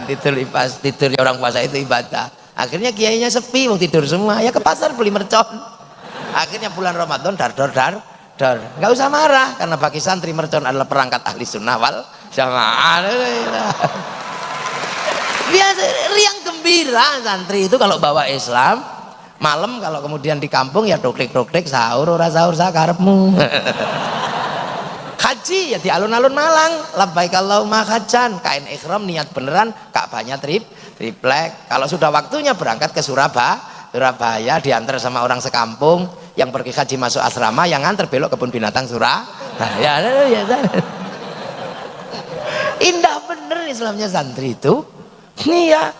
tidur orang puasa itu ibadah. Akhirnya kiainya sepi, mau tidur semua. Ya ke pasar beli mercon. Akhirnya bulan Ramadan dar. Nggak usah marah karena bagi santri mercon adalah perangkat ahli sunnah wal jamaah. Biasa riang gembira santri itu kalau bawa Islam. Malam kalau kemudian di kampung ya doklik sahur ora sahur sakarepmu. Haji ya di alun-alun Malang, labbaik Allahumma hajjan, kain ihram niat beneran, Ka'bahnya triplek. Kalau sudah waktunya berangkat ke Surabaya diantar sama orang sekampung, yang pergi haji masuk asrama, yang nganter belok kebun binatang Surabaya. Ya. Indah bener Islamnya santri itu. Nih ya,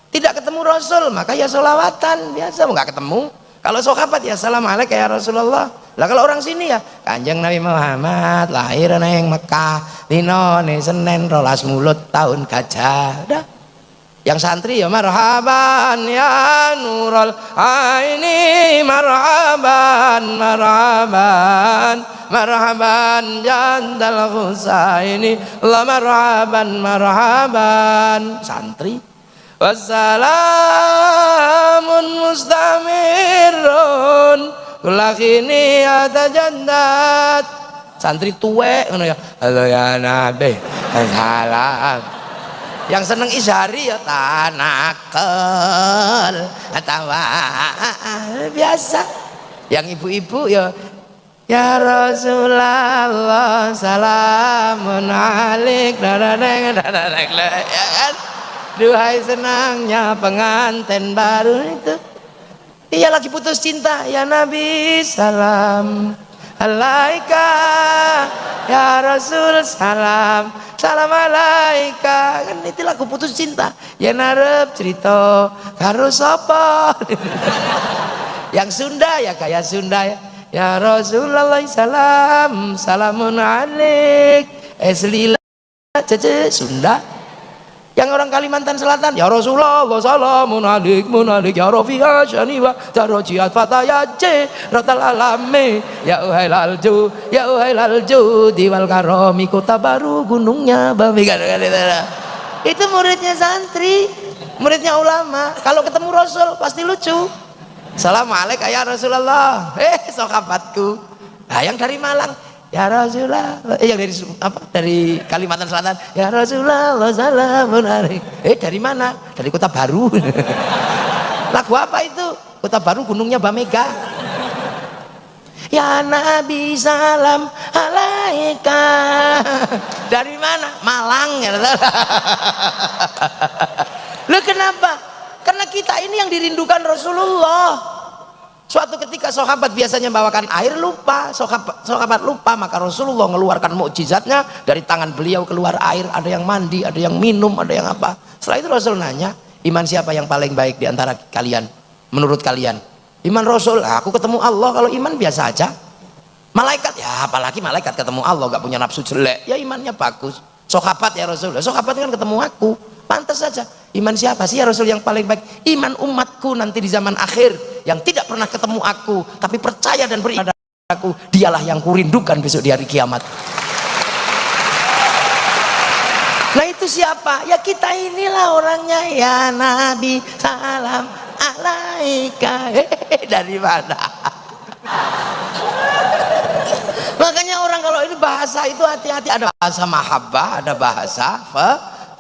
tidak ketemu Rasul, maka ya sholawatan biasa, nggak ketemu. Kalau sahabat ya assalamualaikum ya Rasulullah. Lah kalau orang sini ya Kanjeng Nabi Muhammad lahir neng Mekah dino Senin 12 mulut tahun gajah. Udah. Yang santri ya marhaban ya nurul aini marhaban jandal husaini la marhaban santri. Wassalamun mustamirun kulakini atajandat santri tuwek ngono ya halo ya nabi salam yang seneng isyari ya tanakel atau biasa yang ibu-ibu ya ya Rasulullah salamun alik ya kan. Duhai senangnya pengantin baru itu. Iya lagi putus cinta ya Nabi salam alaika ya Rasul salam alaika. Kan itu lagu putus cinta. Ya narep cerita karo sapa. Yang Sunda ya kayak Sunda ya. Ya Rasulullah salam salamun alaik. Selila cece Sunda. Yang orang Kalimantan Selatan ya Rasulullah salamun alik ya rafi'a syaniwa darajiat fatayace ratal alame ya uhailal ju diwal karomi kota baru gunungnya babi. Itu muridnya santri, muridnya ulama. Kalau ketemu Rasul pasti lucu. Assalamualaikum ya Rasulullah. Sahabatku. Nah yang dari Malang ya Rasulullah, yang dari Kalimantan Selatan ya Rasulullah salamun alaik. Dari mana? Dari Kota Baru. Lagu apa itu? Kota Baru gunungnya Bamega. Ya Nabi salam alaika. Dari mana? Malang ya. Loh kenapa? Karena kita ini yang dirindukan Rasulullah. Suatu ketika sahabat biasanya bawakan air lupa, sahabat lupa, maka Rasulullah mengeluarkan mukjizatnya, dari tangan beliau keluar air, ada yang mandi, ada yang minum, ada yang apa. Setelah itu Rasul nanya, iman siapa yang paling baik di antara kalian? Menurut kalian? Iman Rasul, aku ketemu Allah. Kalau iman biasa aja. Malaikat, ya apalagi malaikat ketemu Allah gak punya nafsu jelek, ya imannya bagus. Sahabat ya Rasul, sahabat kan ketemu aku, pantas saja. Iman siapa sih ya Rasul yang paling baik? Iman umatku nanti di zaman akhir yang tidak pernah ketemu aku tapi percaya dan beribadah aku, dialah yang kurindukan besok di hari kiamat. Nah itu siapa? Ya kita inilah orangnya. Ya Nabi salam alaika. Dari mana? Makanya orang kalau ini bahasa itu hati-hati, ada bahasa mahabbah, ada bahasa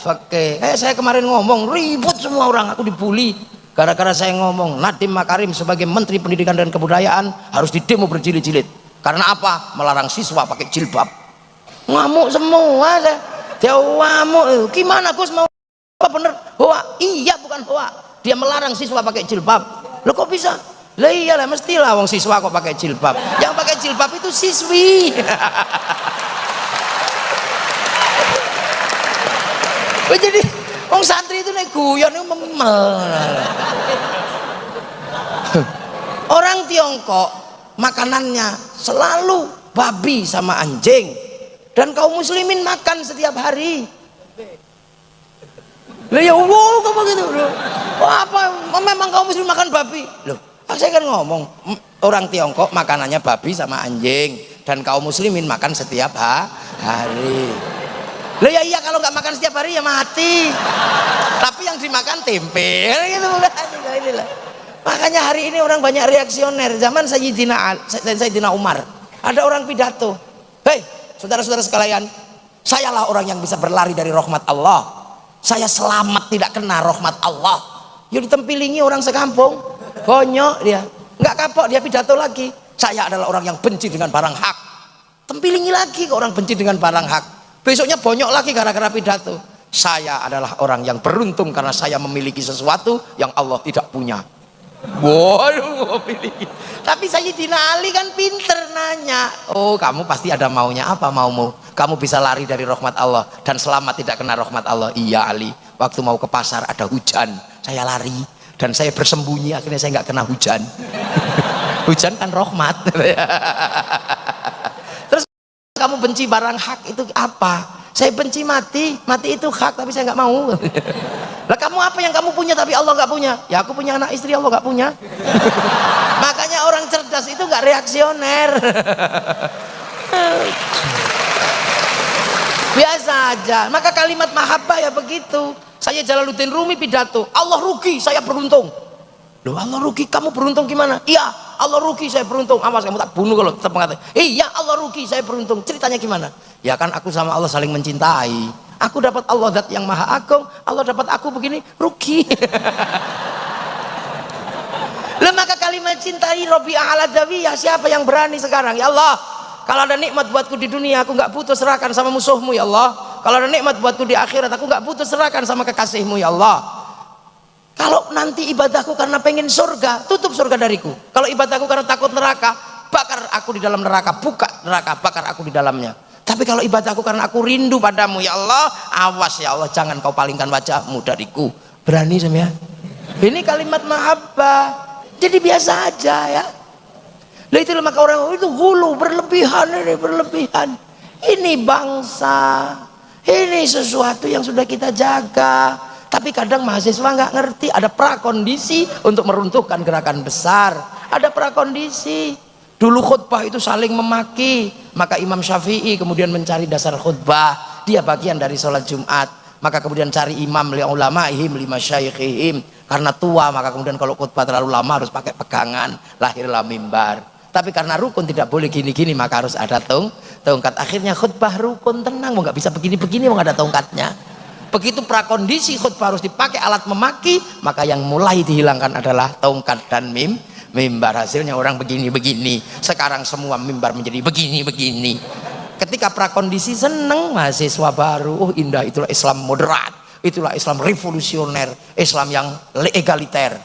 fakih. Saya kemarin ngomong ribut semua orang, aku dibully gara-gara saya ngomong Nadiem Makarim sebagai Menteri Pendidikan dan Kebudayaan harus didemo berjilid-jilid. Karena apa? Melarang siswa pakai jilbab. Ngamuk semua saya. Dia ngamuk. Gimana Gus mau apa bener? Hoa? Iya bukan hoa. Dia melarang siswa pakai jilbab. Loh kok bisa? Lah iyalah mestilah wong siswa kok pakai jilbab. Yang pakai jilbab itu siswi. Jadi wong santri itu nek guyon itu memel. Orang Tiongkok makanannya selalu babi sama anjing, dan kaum muslimin makan setiap hari. Lah ya Allah kok begitu loh. Apa memang kaum muslimin makan babi? Loh, saya kan ngomong orang Tiongkok makanannya babi sama anjing, dan kaum muslimin makan setiap hari. Lah ya iya, kalau nggak makan setiap hari ya mati. Tapi yang dimakan tempe gitu bukan? Inilah. Makanya hari ini orang banyak reaksioner. Zaman Sayyidina Umar, ada orang pidato, "Hei, saudara-saudara sekalian, sayalah orang yang bisa berlari dari rahmat Allah. Saya selamat tidak kena rahmat Allah." Ya ditempilingi orang sekampung. Bonyok dia. Nggak kapok dia pidato lagi. "Saya adalah orang yang benci dengan barang hak." Tempilingi lagi ke orang benci dengan barang hak. Besoknya bonyok lagi gara-gara pidato. "Saya adalah orang yang beruntung karena saya memiliki sesuatu yang Allah tidak punya." Waduh, memiliki. Tapi Sayyidina Ali kan pinter nanya. "Oh, kamu pasti ada maunya, apa maumu? Kamu bisa lari dari rahmat Allah dan selamat tidak kena rahmat Allah." "Iya Ali, waktu mau ke pasar ada hujan, saya lari dan saya bersembunyi, akhirnya saya nggak kena hujan." Hujan kan rahmat. Terus kamu benci barang hak itu apa? "Saya benci mati, mati itu hak tapi saya nggak mau." "Lah kamu apa yang kamu punya tapi Allah nggak punya?" "Ya aku punya anak istri, Allah nggak punya." Makanya orang cerdas itu nggak reaksioner. Biasa aja. Maka kalimat mahabbah ya begitu. Saya Jalaluddin Rumi pidato, "Allah rugi, saya beruntung." "Loh, Allah rugi, kamu beruntung gimana?" "Iya, Allah rugi, saya beruntung." "Awas kamu tak bunuh kalau tetap mengatakan." "Iya, Allah rugi, saya beruntung." "Ceritanya gimana?" "Ya kan aku sama Allah saling mencintai. Aku dapat Allah zat yang maha agung, Allah dapat aku begini, rugi." Lah maka kalimat cintai Robi'ah al-Adawiyah, siapa yang berani sekarang? "Ya Allah, kalau ada nikmat buatku di dunia, aku nggak butuh serahkan sama musuhmu ya Allah. Kalau ada nikmat buatku di akhirat, aku nggak butuh serahkan sama kekasihmu ya Allah. Kalau nanti ibadahku karena pengen surga, tutup surga dariku. Kalau ibadahku karena takut neraka, bakar aku di dalam neraka, buka neraka, bakar aku di dalamnya. Tapi kalau ibadahku karena aku rindu padamu ya Allah, awas ya Allah, jangan kau palingkan wajahmu dariku." Berani semuanya. Ini kalimat mahabbah. Jadi biasa aja ya. Lah itulah maka orang itu hulu, berlebihan, ini berlebihan. Ini bangsa, ini sesuatu yang sudah kita jaga. Tapi kadang mahasiswa nggak ngerti, ada prakondisi untuk meruntuhkan gerakan besar. Ada prakondisi. Dulu khutbah itu saling memaki, maka Imam Syafi'i kemudian mencari dasar khutbah. Dia bagian dari sholat Jumat, maka kemudian cari imam li ulama'ihim li masyaikhihim. Karena tua, maka kemudian kalau khutbah terlalu lama harus pakai pegangan, lahirlah mimbar. Tapi karena rukun tidak boleh gini-gini, maka harus ada tongkat. Akhirnya khutbah rukun, tenang, mau nggak bisa begini-begini, mau nggak ada tongkatnya. Begitu prakondisi khutbah harus dipakai alat memaki, maka yang mulai dihilangkan adalah tongkat dan mimbar. Hasilnya orang begini-begini. Sekarang semua mimbar menjadi begini-begini. Ketika prakondisi seneng, mahasiswa baru, oh indah, itulah Islam moderat, itulah Islam revolusioner, Islam yang egaliter.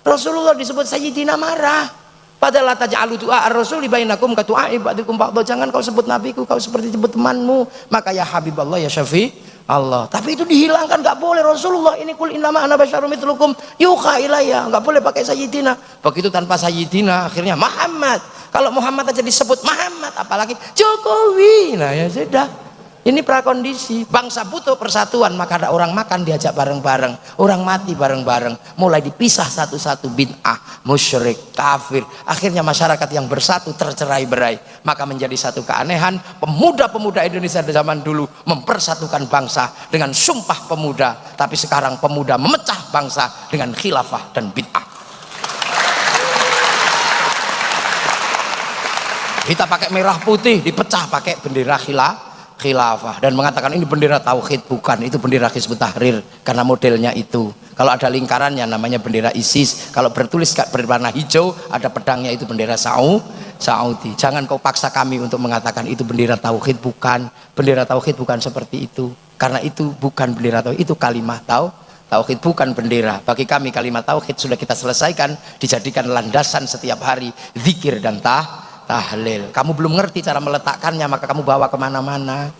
Rasulullah disebut Sayyidina marah. Padahal taj'alu du'a ar-rasul bainakum ka du'a ibadikum ba'd. Jangan kau sebut nabiku, kau seperti sebut temanmu. Maka ya Habiballah ya Syafi Allah. Tapi itu dihilangkan, nggak boleh. Rasulullah ini kul innama ana basyarum mitslukum yuha ilayya, nggak boleh pakai Sayyidina. Begitu tanpa Sayyidina akhirnya Muhammad. Kalau Muhammad aja disebut Muhammad, apalagi Jokowi. Nah ya sudah. Ini prakondisi. Bangsa butuh persatuan, maka ada orang makan diajak bareng-bareng, orang mati bareng-bareng, mulai dipisah satu-satu, bid'ah, musyrik, kafir. Akhirnya masyarakat yang bersatu tercerai-berai. Maka menjadi satu keanehan, pemuda-pemuda Indonesia di zaman dulu mempersatukan bangsa dengan sumpah pemuda, tapi sekarang pemuda memecah bangsa dengan khilafah dan bid'ah. Kita pakai merah putih, dipecah pakai bendera khilafah dan mengatakan ini bendera tauhid. Bukan, itu bendera Hizbut Tahrir karena modelnya itu. Kalau ada lingkarannya namanya bendera ISIS, kalau bertulis berwarna hijau ada pedangnya itu bendera Saudi. Jangan kau paksa kami untuk mengatakan itu bendera tauhid. Bukan, bendera tauhid bukan seperti itu, karena itu bukan bendera tauhid, itu kalimah Tauhid bukan bendera. Bagi kami kalimat tauhid sudah kita selesaikan, dijadikan landasan setiap hari zikir dan tahlil. Kamu belum ngerti cara meletakkannya, maka kamu bawa kemana-mana.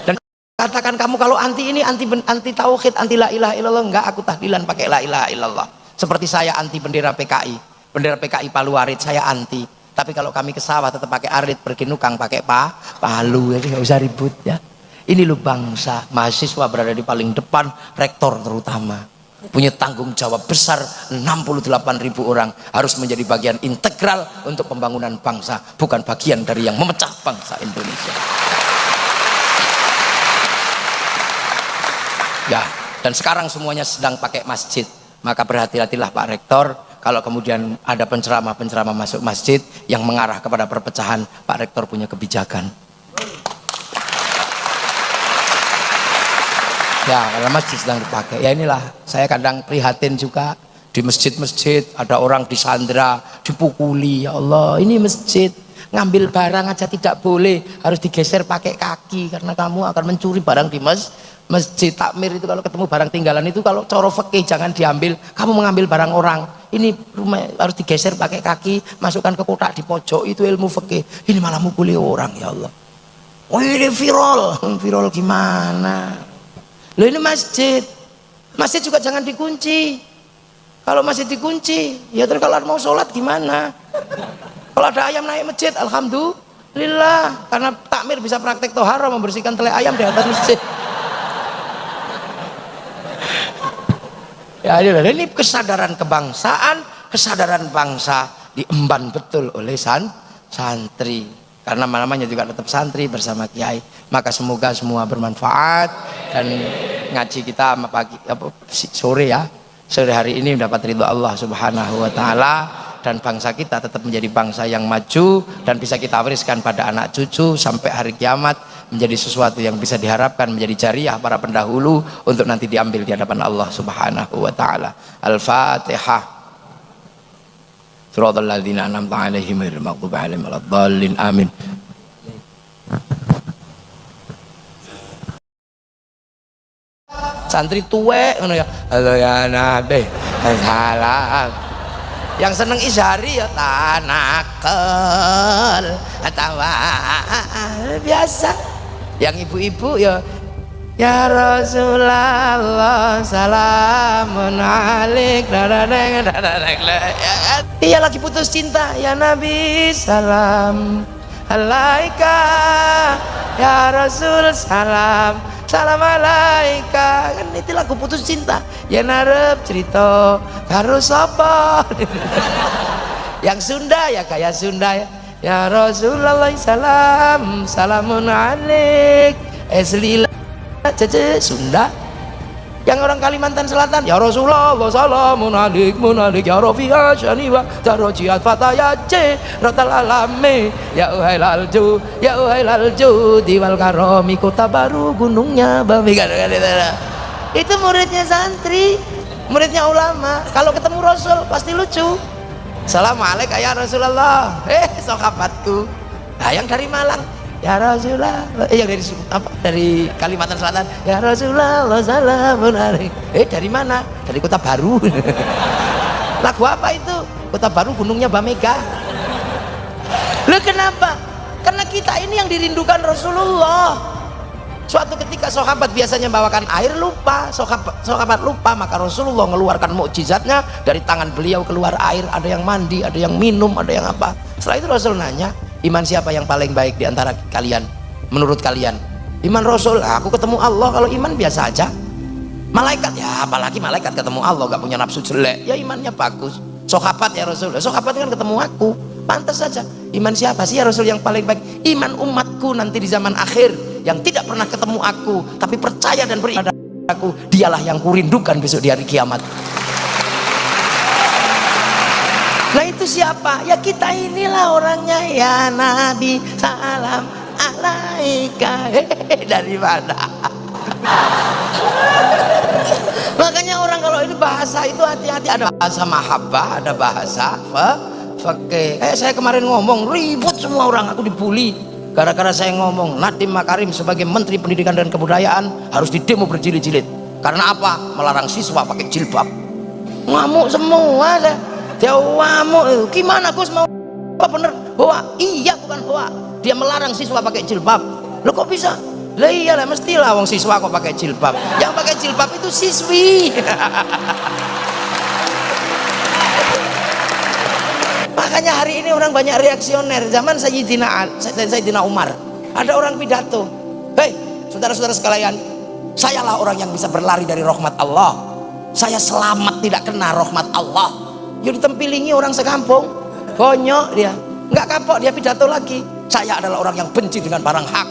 Dan katakan kamu kalau anti ini anti tauhid, anti la ilaha illallah, enggak, aku tahlilan pakai la ilaha illallah. Seperti saya anti bendera PKI. Bendera PKI Palu Arit saya anti. Tapi kalau kami ke sawah tetap pakai arit, pergi nukang pakai palu, jadi nggak usah ribut ya. Ini loh bangsa, mahasiswa berada di paling depan, rektor terutama punya tanggung jawab besar. 68.000 orang harus menjadi bagian integral untuk pembangunan bangsa, bukan bagian dari yang memecah bangsa Indonesia. Ya, dan sekarang semuanya sedang pakai masjid, maka berhati-hatilah Pak Rektor kalau kemudian ada penceramah-penceramah masuk masjid yang mengarah kepada perpecahan. Pak Rektor punya kebijakan. Ya, karena masjid sedang dipakai. Ya inilah, saya kadang prihatin juga di masjid-masjid ada orang disandra, dipukuli. Ya Allah, ini masjid, ngambil barang aja tidak boleh, harus digeser pakai kaki karena kamu akan mencuri barang di masjid. Takmir itu kalau ketemu barang tinggalan itu kalau coro fikih jangan diambil, kamu mengambil barang orang. Ini rumah harus digeser pakai kaki, masukkan ke kotak di pojok, itu ilmu fikih. Ini malah mukuli orang, ya Allah. Oh ini viral gimana? Loh ini masjid juga jangan dikunci. Kalau masjid dikunci, ya terus kalau mau sholat gimana? Kalau ada ayam naik masjid, alhamdulillah, karena takmir bisa praktek tohara membersihkan tele ayam di atas masjid. Ya ini kesadaran kebangsaan, kesadaran bangsa diemban betul oleh santri. Karena namanya juga tetap santri bersama kiai. Maka semoga semua bermanfaat dan ngaji kita sore hari ini mendapat ridho Allah Subhanahu wa taala, dan bangsa kita tetap menjadi bangsa yang maju dan bisa kita wariskan pada anak cucu sampai hari kiamat, menjadi sesuatu yang bisa diharapkan menjadi jariah para pendahulu untuk nanti diambil di hadapan Allah Subhanahu wa taala. Al-Fatihah. Shiratal ladzina an'amta 'alaihim ghairil maghdubi 'alaihim waladdallin. Amin. Santri tuwek ngono ya. Halo ya Nabi. Salam. Yang seneng izhari ya tanakel atau biasa. Yang ibu-ibu ya ya Rasulullah salamun alaik. Iya lagi putus cinta, ya Nabi salam alaika, ya Rasul salam alaika. Kan itu lagu putus cinta. Ya narep cerita karo sapa. Yang Sunda ya kayak Sunda ya. Ya Rasulullah salam salamun alaik. Selila cece Sunda. Yang orang Kalimantan Selatan ya Rasulullah salamun alaik munalik ya rafi'a syaniwa darajat fataya ce ratal alame ya uhailal ju diwal karomi kota baru gunungnya bami. Itu muridnya santri, muridnya ulama. Kalau ketemu Rasul pasti lucu. Assalamualaikum ya Rasulullah. Sahabatku. Nah, yang dari Malang ya Rasulullah, yang dari Kalimantan Selatan ya Rasulullah salamun alaik. Dari mana? Dari Kota Baru. Lagu apa itu? Kota Baru gunungnya Bamega. Loh kenapa? Karena kita ini yang dirindukan Rasulullah. Suatu ketika sahabat biasanya bawakan air lupa, sahabat lupa, maka Rasulullah mengeluarkan mukjizatnya, dari tangan beliau keluar air, ada yang mandi, ada yang minum, ada yang apa. Setelah itu Rasul nanya, iman siapa yang paling baik di antara kalian? Menurut kalian? Iman Rasul. Aku ketemu Allah. Kalau iman biasa aja. Malaikat ya, apalagi malaikat ketemu Allah gak punya nafsu jelek, ya imannya bagus. Sahabat ya Rasul, sahabat kan ketemu aku, pantas saja. Iman siapa sih ya Rasul yang paling baik? Iman umatku nanti di zaman akhir, yang tidak pernah ketemu aku tapi percaya dan beribadah aku, dialah yang kurindukan besok di hari kiamat. Nah itu siapa? Ya kita inilah orangnya. Ya Nabi salam alaika. Dari mana? Makanya orang kalau ini bahasa itu hati-hati. Ada bahasa mahabbah, ada bahasa fakih. Saya kemarin ngomong ribut semua orang, aku dibully Gara-gara saya ngomong Nadiem Makarim sebagai Menteri Pendidikan dan Kebudayaan harus didemo berjilid-jilid. Karena apa? Melarang siswa pakai jilbab. Ngamuk semua saya. Dia ngamuk. Gimana Gus mau apa bener? Bahwa iya bukan bahwa dia melarang siswa pakai jilbab. Lo kok bisa? Lah iyalah mestilah wong siswa kok pakai jilbab. Yang pakai jilbab itu siswi. Makanya hari ini orang banyak reaksioner. Zaman Sayyidina Umar ada orang pidato, hei saudara-saudara sekalian, sayalah orang yang bisa berlari dari rahmat Allah, saya selamat tidak kena rahmat Allah. Yuk ditempilingi orang sekampung, bonyok dia, nggak kapok dia pidato lagi, saya adalah orang yang benci dengan barang hak.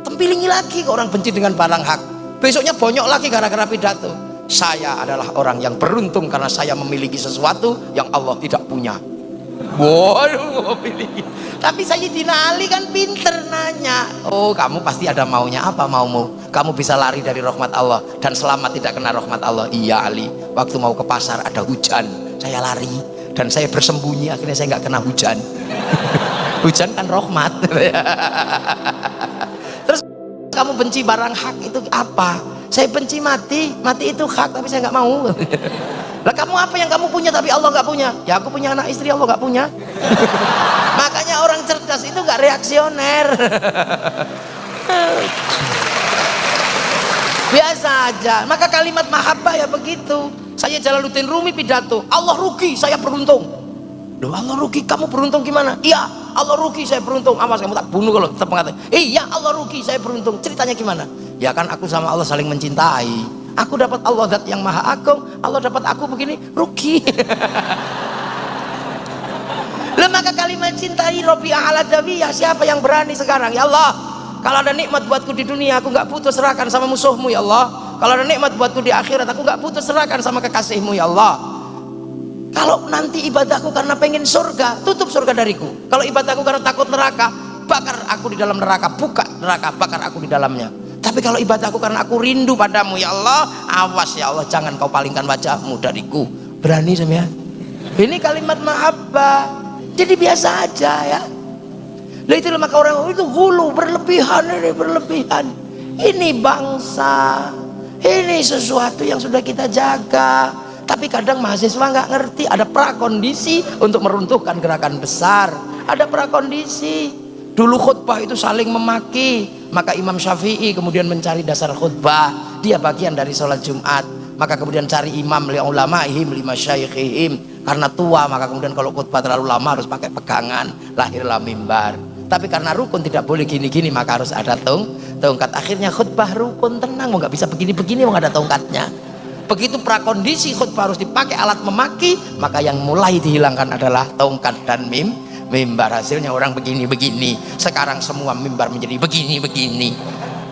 Tempilingi lagi ke orang benci dengan barang hak, besoknya bonyok lagi gara-gara pidato, saya adalah orang yang beruntung karena saya memiliki sesuatu yang Allah tidak punya. Waduh, tapi Sayyidina Ali kan pinter nanya, oh kamu pasti ada maunya, apa maumu? Kamu bisa lari dari rahmat Allah dan selamat tidak kena rahmat Allah. Iya Ali, waktu mau ke pasar ada hujan, saya lari dan saya bersembunyi, akhirnya saya nggak kena hujan. Hujan kan rahmat. Terus kamu benci barang hak itu apa? Saya benci mati, mati itu hak tapi saya nggak mau. Lah kamu apa yang kamu punya tapi Allah nggak punya? Ya aku punya anak istri, Allah nggak punya. Makanya orang cerdas itu nggak reaksioner. Biasa aja. Maka kalimat mahabbah ya begitu. Saya Jalaluddin Rumi pidato, Allah rugi, saya beruntung. Loh Allah rugi, kamu beruntung gimana? Iya Allah rugi, saya beruntung. Awas kamu tak bunuh kalau tetap mengatakan iya Allah rugi, saya beruntung. Ceritanya gimana? Ya kan aku sama Allah saling mencintai. Aku dapat Allah zat yang maha agung, Allah dapat aku begini, rugi. Lah maka kalimat cintai Robi A'ladawi, ya siapa yang berani sekarang? Ya Allah, kalau ada nikmat buatku di dunia, aku nggak putus serahkan sama musuhmu ya Allah. Kalau ada nikmat buatku di akhirat, aku nggak putus serahkan sama kekasihmu ya Allah. Kalau nanti ibadahku karena pengen surga, tutup surga dariku. Kalau ibadahku karena takut neraka, bakar aku di dalam neraka, buka neraka, bakar aku di dalamnya. Tapi kalau ibadahku karena aku rindu padamu ya Allah, awas ya Allah, jangan kau palingkan wajahmu dariku. Berani sama ya? Ini kalimat mahabbah. Jadi biasa aja ya. Lah itu maka orang itu hulu, berlebihan, ini berlebihan. Ini bangsa, ini sesuatu yang sudah kita jaga. Tapi kadang mahasiswa nggak ngerti, ada prakondisi untuk meruntuhkan gerakan besar. Ada prakondisi. Dulu khutbah itu saling memaki, maka Imam Syafi'i kemudian mencari dasar khutbah, dia bagian dari sholat Jumat, maka kemudian cari imam li ulama'ihim li masyayikhihim, karena tua maka kemudian kalau khutbah terlalu lama harus pakai pegangan, lahirlah mimbar. Tapi karena rukun tidak boleh gini-gini maka harus ada tongkat. Akhirnya khutbah rukun, tenang, mau nggak bisa begini-begini mau ada tongkatnya. Begitu prakondisi khutbah harus dipakai alat memaki, maka yang mulai dihilangkan adalah tongkat dan mimbar. Hasilnya orang begini-begini. Sekarang semua mimbar menjadi begini-begini.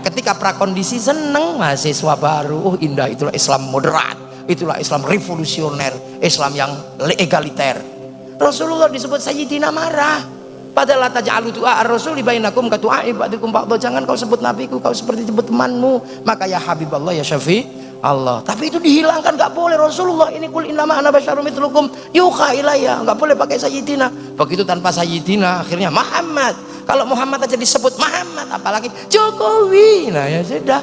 Ketika prakondisi seneng mahasiswa baru, oh indah, itulah Islam moderat, itulah Islam revolusioner, Islam yang egaliter. Rasulullah disebut Sayyidina marah. Padahal taj'alu du'a ar-rasul bainakum ka du'a ibadikum ba'd. Jangan kau sebut nabiku, kau seperti sebut temanmu. Maka ya Habiballah ya Syafi' Allah, tapi itu dihilangkan, nggak boleh. Rasulullah ini kul innama ana basyarum mitslukum yuha ilayya, nggak boleh pakai sayyidina. Begitu tanpa sayyidina akhirnya Muhammad. Kalau Muhammad aja disebut Muhammad, apalagi Jokowi. Nah ya sudah,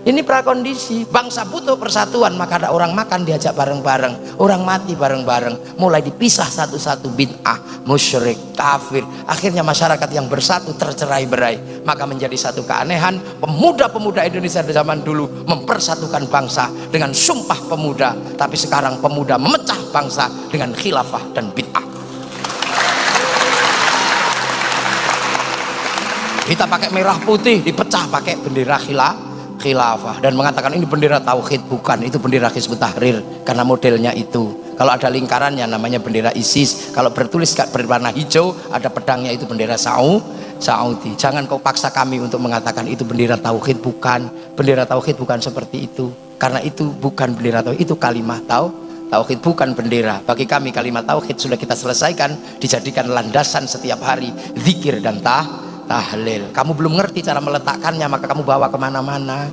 ini prakondisi. Bangsa butuh persatuan, maka ada orang makan diajak bareng-bareng, orang mati bareng-bareng, mulai dipisah satu-satu, bid'ah, musyrik, kafir. Akhirnya masyarakat yang bersatu tercerai-berai, maka menjadi satu keanehan. Pemuda-pemuda Indonesia di zaman dulu mempersatukan bangsa dengan sumpah pemuda, tapi sekarang pemuda memecah bangsa dengan khilafah dan bid'ah. Kita pakai merah putih, dipecah pakai bendera khilafah dan mengatakan ini bendera tauhid. Bukan, itu bendera Hizbut Tahrir karena modelnya itu. Kalau ada lingkarannya namanya bendera ISIS, kalau bertulis berwarna hijau ada pedangnya itu bendera Saudi. Jangan kau paksa kami untuk mengatakan itu bendera tauhid. Bukan, bendera tauhid bukan seperti itu, karena itu bukan bendera tauhid, itu kalimat tauhid, bukan bendera. Bagi kami kalimat tauhid sudah kita selesaikan, dijadikan landasan setiap hari zikir dan tahlil. Kamu belum ngerti cara meletakkannya, maka kamu bawa kemana-mana.